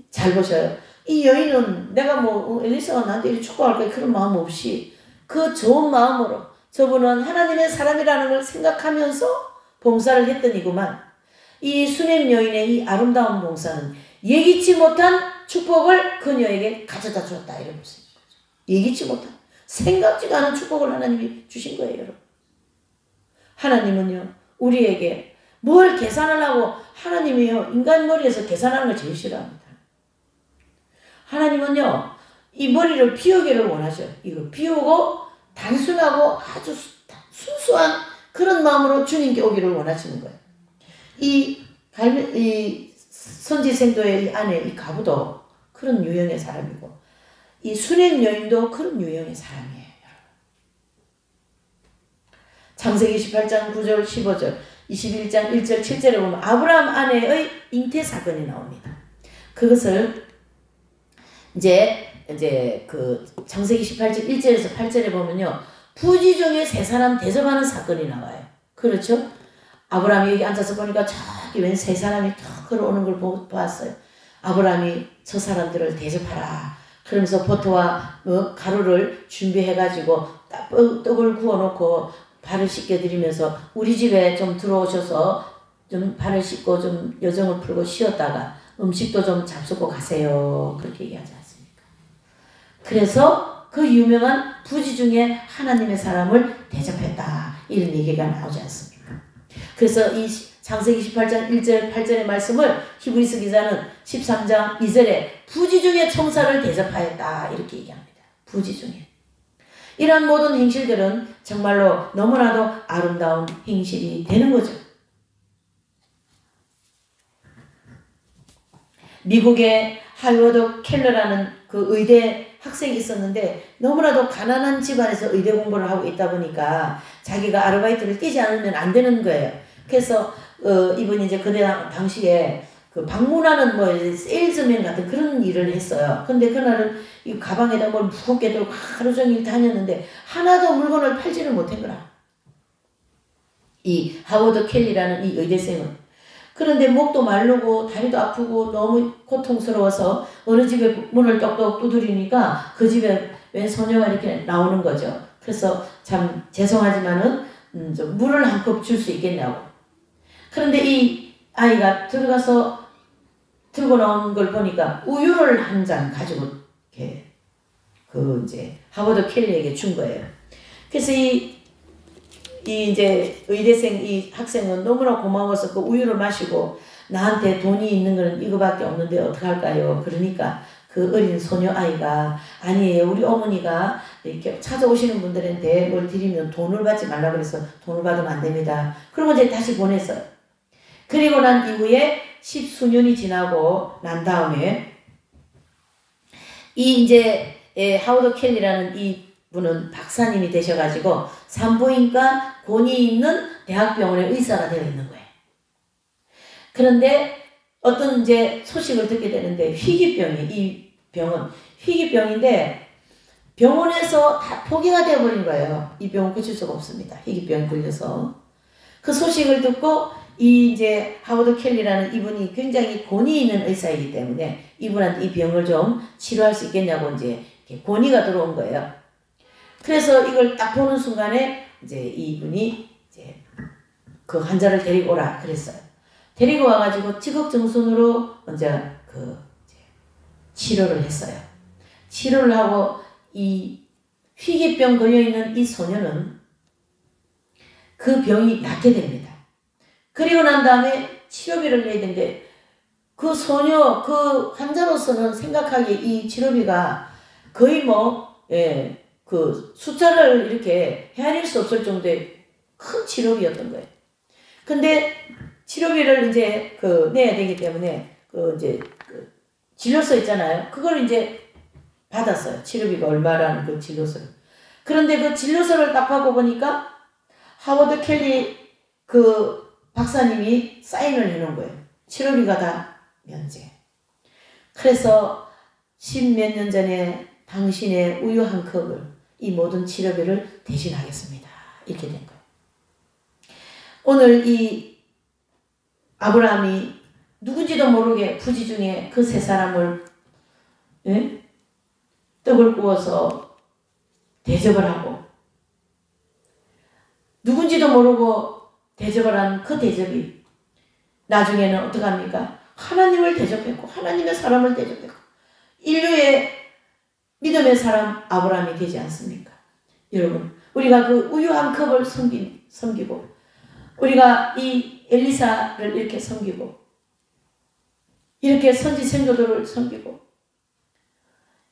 잘 보셔요. 이 여인은 내가 엘리사가 나한테 이렇게 축복할 거야, 그런 마음 없이 그 좋은 마음으로 저분은 하나님의 사람이라는 걸 생각하면서 봉사를 했더니구만, 이 수넴 여인의 이 아름다운 봉사는 예기치 못한 축복을 그녀에게 가져다 주었다, 이런 말씀이죠. 예기치 못한, 생각지도 않은 축복을 하나님이 주신 거예요, 여러분. 하나님은요, 우리에게 뭘 계산하려고, 하나님이요, 인간 머리에서 계산하는 걸 제일 싫어합니다. 하나님은요, 이 머리를 비우기를 원하셔. 이거 비우고 단순하고 아주 순수한 그런 마음으로 주님께 오기를 원하시는 거예요. 이 선지생도의 이 아내, 이 가부도 그런 유형의 사람이고, 이 수넴 여인도 그런 유형의 사람이에요. 창세기 18장 9절 15절 21장 1절 7절에 보면 아브라함 아내의 잉태 사건이 나옵니다. 그것을 이제 그 창세기 18장 1절에서 8절에 보면요. 부지 중에 세 사람 대접하는 사건이 나와요. 그렇죠? 아브라함이 여기 앉아서 보니까 저기 웬 세 사람이 탁 걸어오는 걸 보았어요. 아브라함이 저 사람들을 대접하라. 그러면서 버터와 가루를 준비해가지고 떡을 구워놓고 발을 씻겨드리면서 우리 집에 좀 들어오셔서 좀 발을 씻고 좀 여정을 풀고 쉬었다가 음식도 좀 잡수고 가세요. 그렇게 얘기하지 않습니까? 그래서 그 유명한 부지 중에 하나님의 사람을 대접했다. 이런 얘기가 나오지 않습니까? 그래서 이 창세기 18장 1절 8절의 말씀을 히브리서 기자는 13장 2절에 부지 중에 총사를 대접하였다. 이렇게 얘기합니다. 부지 중에. 이런 모든 행실들은 정말로 너무나도 아름다운 행실이 되는 거죠. 미국에 하워드 켈러라는 그 의대 학생이 있었는데 너무나도 가난한 집안에서 의대 공부를 하고 있다 보니까 자기가 아르바이트를 뛰지 않으면 안 되는 거예요. 그래서 이분이 이제 그때 당시에 그 방문하는 뭐 세일즈맨 같은 그런 일을 했어요. 근데 그날은 이 가방에다 뭘 무겁게 들고 하루 종일 다녔는데 하나도 물건을 팔지를 못한 거라. 이 하워드 켈리라는 이 의대생은. 그런데 목도 마르고 다리도 아프고 너무 고통스러워서 어느 집에 문을 똑똑 두드리니까 그 집에 웬 소녀가 이렇게 나오는 거죠. 그래서 참 죄송하지만은 좀 물을 한 컵 줄 수 있겠냐고. 그런데 이 아이가 들어가서 들고 나온 걸 보니까 우유를 한 잔 가지고 이렇게 그 이제 하워드 켈리에게 준 거예요. 그래서 이 이제 의대생 이 학생은 너무나 고마워서 그 우유를 마시고 나한테 돈이 있는 거는 이거밖에 없는데 어떡할까요? 그러니까 그 어린 소녀 아이가 아니에요. 우리 어머니가 이렇게 찾아오시는 분들한테 뭘 드리면 돈을 받지 말라 그래서 돈을 받으면 안 됩니다. 그리고 이제 다시 보냈어요. 그리고 난 이후에 10수년이 지나고 난 다음에 이 이제 하워드 켈리라는 이 분은 박사님이 되셔가지고 산부인과 권위 있는 대학병원의 의사가 되어 있는 거예요. 그런데 어떤 이제 소식을 듣게 되는데 희귀병이 이 병은 희귀병인데 병원에서 다 포기가 되어버린 거예요. 이 병은 고칠 수가 없습니다. 희귀병 걸려서. 그 소식을 듣고 이 이제 하워드 켈리라는 이분이 굉장히 권위 있는 의사이기 때문에 이분한테 이 병을 좀 치료할 수 있겠냐고 이제 권위가 들어온 거예요. 그래서 이걸 딱 보는 순간에 이제 이분이 이제 그 환자를 데리고 오라 그랬어요. 데리고 와가지고 지극정성으로 먼저 그 치료를 했어요. 치료를 하고 이 희귀병 걸려있는 이 소녀는 그 병이 낫게 됩니다. 그리고 난 다음에 치료비를 내야 되는데 그 소녀, 그 환자로서는 생각하기에 이 치료비가 거의 그 숫자를 이렇게 헤아릴 수 없을 정도의 큰 치료비였던 거예요. 근데 치료비를 이제 내야 되기 때문에 이제 진료서 있잖아요. 그걸 이제 받았어요. 치료비가 얼마라는 그 진료서를. 그런데 그 진료서를 딱 하고 보니까 하워드 켈리 그 박사님이 사인을 해놓은 거예요. 치료비가 다 면제. 그래서 10몇 년 전에 당신의 우유 한 컵을 이 모든 치료비를 대신하겠습니다. 이렇게 된 거예요. 오늘 이 아브라함이 누군지도 모르게 부지 중에 그 세 사람을 떡을 구워서 대접을 하고 누군지도 모르고 대접을 한 그 대접이 나중에는 어떡합니까? 하나님을 대접했고 하나님의 사람을 대접했고 인류의 믿음의 사람 아브라함이 되지 않습니까? 여러분 우리가 그 우유 한 컵을 섬기고 우리가 이 엘리사를 이렇게 섬기고 이렇게 선지 선교도를 섬기고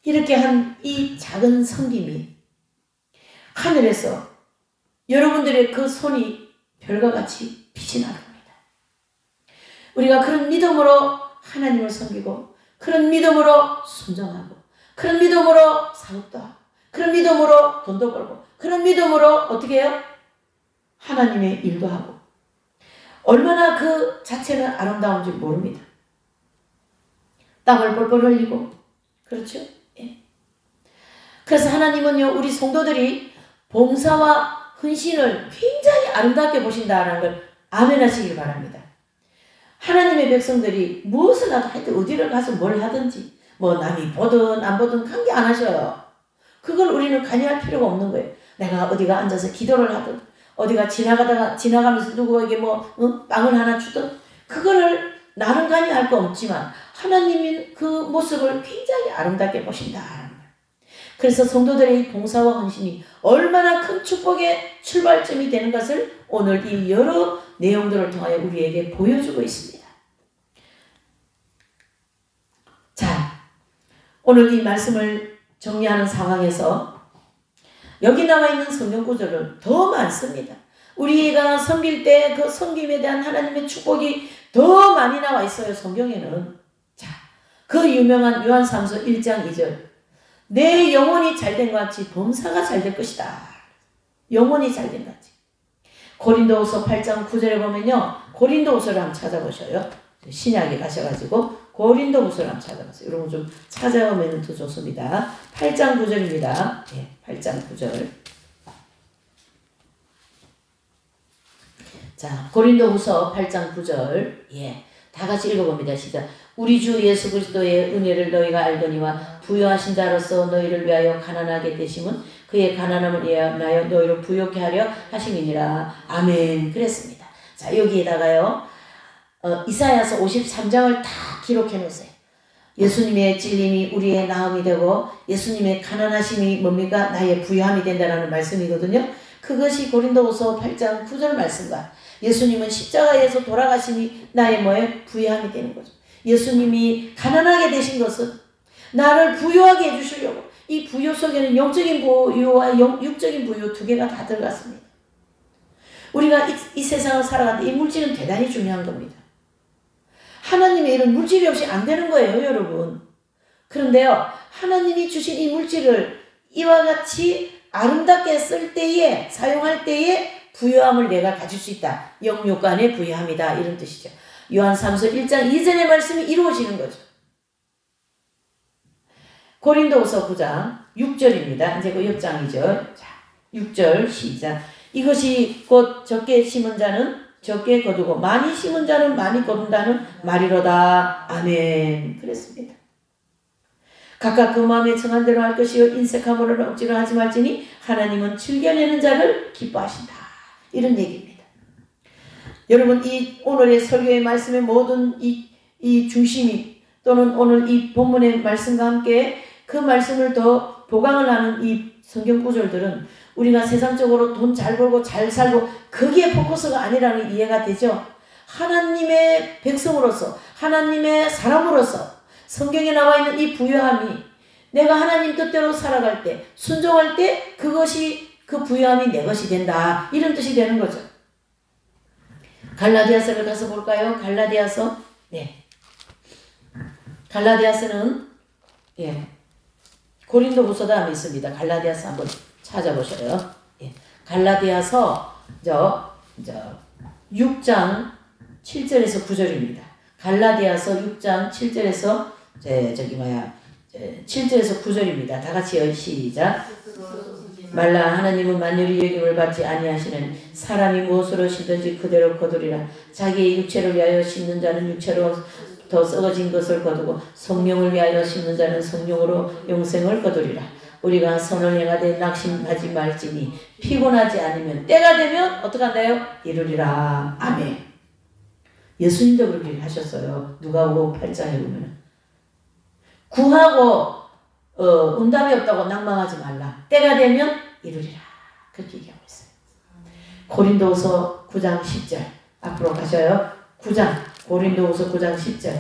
이렇게 한 이 작은 섬김이 하늘에서 여러분들의 그 손이 별과 같이 빛이 나갑니다. 우리가 그런 믿음으로 하나님을 섬기고 그런 믿음으로 순종하고 그런 믿음으로 사업도 하고 그런 믿음으로 돈도 벌고 그런 믿음으로 어떻게 해요? 하나님의 일도 하고 얼마나 그 자체는 아름다운지 모릅니다. 땀을 뻘뻘 흘리고, 그렇죠? 예. 그래서 하나님은요, 우리 성도들이 봉사와 헌신을 굉장히 아름답게 보신다는 걸 아멘하시길 바랍니다. 하나님의 백성들이 무엇을 하든 하여튼 어디를 가서 뭘 하든지 뭐 남이 보든 안 보든 관계 안 하셔요. 그걸 우리는 관여할 필요가 없는 거예요. 내가 어디가 앉아서 기도를 하든 어디가 지나가면서 누구에게 빵을 하나 주든 그거를 나는 관여할 거 없지만 하나님이 그 모습을 굉장히 아름답게 보신다. 그래서 성도들의 봉사와 헌신이 얼마나 큰 축복의 출발점이 되는 것을 오늘 이 여러 내용들을 통하여 우리에게 보여주고 있습니다. 자, 오늘 이 말씀을 정리하는 상황에서 여기 나와 있는 성경 구절은 더 많습니다. 우리가 섬길 때 그 섬김에 대한 하나님의 축복이 더 많이 나와 있어요. 성경에는. 자, 그 유명한 요한삼서 1장 2절 내 영혼이 잘된 것 같이 범사가 잘될 것이다. 영혼이 잘된 것 같이. 고린도후서 8장 9절에 보면요. 고린도후서를 한번 찾아보셔요. 신약에 가셔가지고 고린도후서를 한번 찾아보세요. 여러분 좀 찾아보면 더 좋습니다. 8장 9절입니다. 예, 8장 9절. 자, 고린도후서 8장 9절. 예, 다 같이 읽어봅니다. 시작. 우리 주 예수 그리스도의 은혜를 너희가 알거니와 부요하신 자로서 너희를 위하여 가난하게 되심은 그의 가난함을 위하여 너희를 부요케 하려 하심이니라. 아멘. 그랬습니다. 자, 여기에다가요. 이사야서 53장을 다 기록해 놓으세요. 예수님의 찔림이 우리의 나음이 되고 예수님의 가난하심이 뭡니까? 나의 부요함이 된다는 말씀이거든요. 그것이 고린도후서 8장 9절 말씀과 예수님은 십자가에서 돌아가심이 나의 뭐에 부요함이 되는 거죠. 예수님이 가난하게 되신 것은 나를 부유하게 해주시려고 이 부유 속에는 영적인 부유와 육적인 부유 두 개가 다 들어갔습니다. 우리가 이 세상을 살아갈 때 이 물질은 대단히 중요한 겁니다. 하나님의 일은 물질이 없이 안 되는 거예요, 여러분. 그런데요, 하나님이 주신 이 물질을 이와 같이 아름답게 쓸 때에, 사용할 때에 부유함을 내가 가질 수 있다. 영육간의 부유함이다. 이런 뜻이죠. 요한삼서 1장 2절의 말씀이 이루어지는 거죠. 고린도후서 9장 6절입니다. 이제 그 옆장이죠. 자, 6절 시작. 이것이 곧 적게 심은 자는 적게 거두고 많이 심은 자는 많이 거둔다는 말이로다. 아멘. 그랬습니다. 각각 그 마음에 정한 대로 할 것이요 인색함으로는 억지로 하지 말지니 하나님은 즐겨내는 자를 기뻐하신다. 이런 얘기입니다. 여러분 이 오늘의 설교의 말씀의 모든 이 중심이 또는 오늘 이 본문의 말씀과 함께 그 말씀을 더 보강을 하는 이 성경 구절들은 우리가 세상적으로 돈 잘 벌고 잘 살고 거기에 포커스가 아니라는 이해가 되죠. 하나님의 백성으로서 하나님의 사람으로서 성경에 나와 있는 이 부유함이 내가 하나님 뜻대로 살아갈 때 순종할 때 그것이 그 부유함이 내 것이 된다. 이런 뜻이 되는 거죠. 갈라디아서를 가서 볼까요? 갈라디아서. 네. 갈라디아서는 예. 고린도후서 다음에 있습니다. 갈라디아서 한번 찾아보셔요. 예. 갈라디아서 6장 7절에서 9절입니다. 갈라디아서 6장 7절에서 7절에서 9절입니다. 다 같이 시작. 말라 하나님은 만유리 여김을 받지 아니하시는 사람이 무엇으로 심든지 그대로 거두리라. 자기의 육체를 위하여 심는 자는 육체로 더 썩어진 것을 거두고 성령을 위하여 심는 자는 성령으로 영생을 거두리라. 우리가 선을 행하되 낙심하지 말지니 피곤하지 않으면 때가 되면 어떻게 한다요? 이루리라. 아멘. 예수님도 그렇게 하셨어요. 누가복음 8장에 보면 구하고 응답이 없다고 낭망하지 말라. 때가 되면 이루리라. 그렇게 얘기하고 있어요. 고린도후서 9장 10절 앞으로 가셔요. 9장 고린도후서 9장 10절.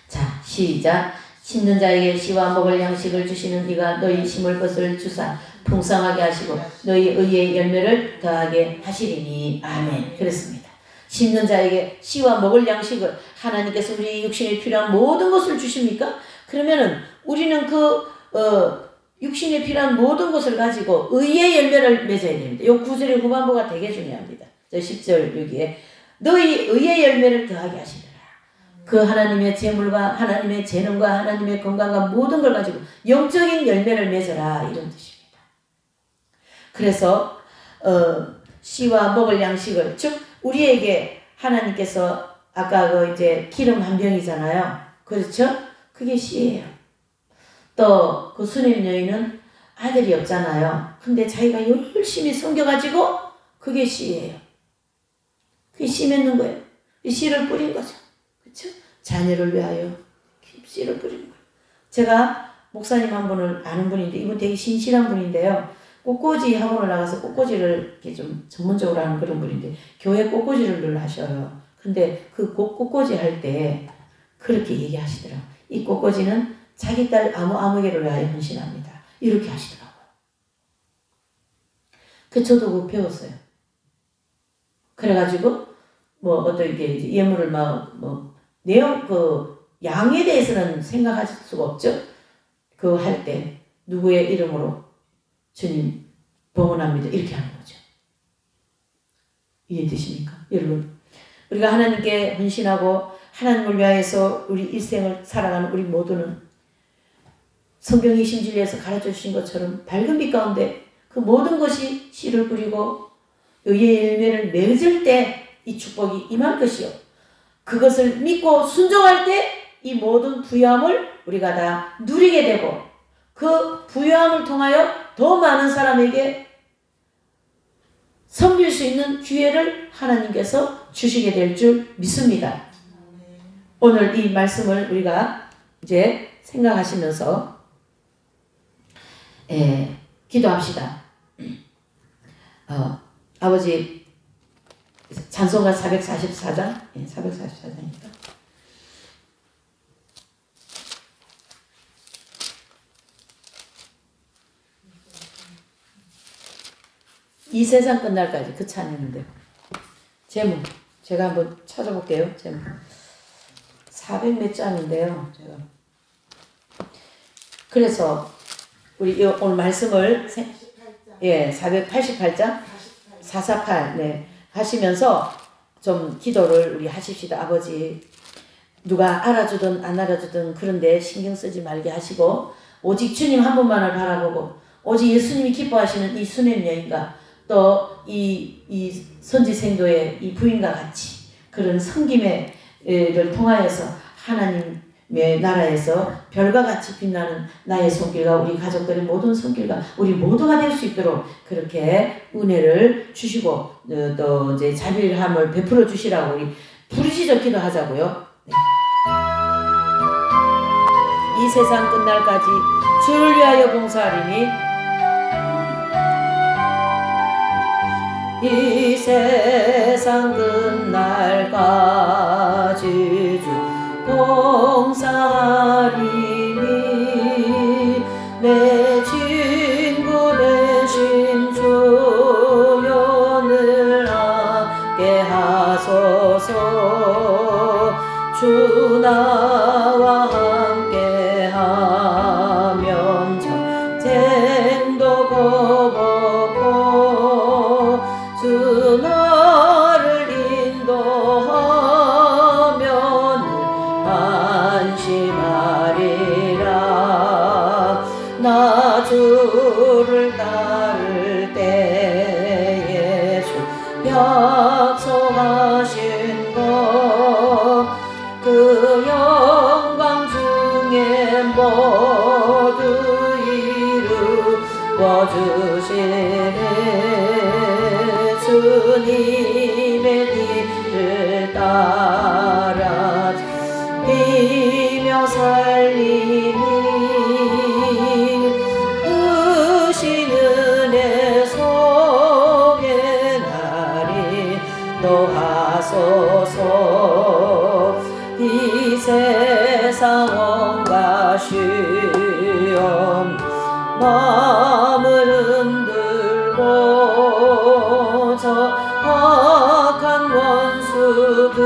자 시작. 심는 자에게 씨와 먹을 양식을 주시는 이가 너희 심을 것을 주사 풍성하게 하시고 너희 의의 열매를 더하게 하시리니. 아멘. 그렇습니다. 심는 자에게 씨와 먹을 양식을 하나님께서 우리 육신에 필요한 모든 것을 주십니까? 그러면은 우리는 육신에 필요한 모든 것을 가지고 의의 열매를 맺어야 됩니다. 이 구절의 후반부가 되게 중요합니다. 저 10절 여기에 너희 의의 열매를 더하게 하시리라. 그 하나님의 재물과 하나님의 재능과 하나님의 건강과 모든 걸 가지고 영적인 열매를 맺어라 이런 뜻입니다. 그래서 씨와 먹을 양식을 즉 우리에게 하나님께서 아까 그 이제 기름 한 병이잖아요. 그렇죠? 그게 씨예요. 또 그 수냄 여인은 아들이 없잖아요. 근데 자기가 열심히 섬겨가지고 그게 씨예요. 그게 씨 맺는 거예요. 이 씨를 뿌린 거죠. 그렇죠? 자녀를 위하여 씨를 뿌리는 거예요. 제가 목사님 한 분을 아는 분인데 이분 되게 신실한 분인데요. 꽃꽂이 학원을 나가서 꽃꽂이를 이렇게 좀 전문적으로 하는 그런 분인데 교회 꽃꽂이를 늘 하셔요. 근데 그 꽃꽂이 할 때 그렇게 얘기하시더라고요. 이 꽃꽂이는 자기 딸 아무개를 위하여 헌신합니다. 이렇게 하시더라고요. 그 저도 그거 배웠어요. 그래가지고 뭐 어떻게 예물을 내용 양에 대해서는 생각할 수가 없죠. 그거 할 때 누구의 이름으로 주님 봉헌합니다. 이렇게 하는 거죠. 이해되십니까? 여러분 우리가 하나님께 헌신하고 하나님을 위하여서 우리 일생을 살아가는 우리 모두는 성경이 신진리에서 가르쳐 주신 것처럼 밝은 빛 가운데 그 모든 것이 씨를 뿌리고 의의 열매를 맺을 때 이 축복이 임할 것이요. 그것을 믿고 순종할 때 이 모든 부유함을 우리가 다 누리게 되고 그 부유함을 통하여 더 많은 사람에게 섬길 수 있는 기회를 하나님께서 주시게 될 줄 믿습니다. 오늘 이 말씀을 우리가 이제 생각하시면서 기도합시다. 아버지 찬송가 444장 444장입니다. 이 세상 끝날까지 그 찬양인데 제목 제가 한번 찾아볼게요. 제목 400 몇 장인데요. 제가 그래서 우리 오늘 말씀을 488장 448 네 하시면서 좀 기도를 우리 하십시다. 아버지 누가 알아주든 안 알아주든 그런데 신경 쓰지 말게 하시고 오직 주님 한 분만을 바라보고 오직 예수님이 기뻐하시는 이 수냄 여인과 또 이 선지생도의 이 부인과 같이 그런 섬김을 통하여서 하나님의 나라에서 별과 같이 빛나는 나의 손길과 우리 가족들의 모든 손길과 우리 모두가 될 수 있도록 그렇게 은혜를 주시고 또 이제 자비함을 베풀어 주시라고 우리 부르짖어 기도하자고요. 네. 이 세상 끝날까지 주를 위하여 봉사하리니 이 세상 끝날까지 주 봉사하리니 내 친구 되신 주여 늘 함께 하소서 주 나와 함께 하면 전쟁도 거벗고 주 나를 인도하면 안심하리라. 나 주를 따를 때에 주 약속하신 것 그 영광 중에 모두 이루어 주시네. 주님의 길을 따라 비며 살리니 크신 은혜 속에 나리 노하소서. 이 세상 온갖 시험 마음을 흔들고 저 악한 원수들이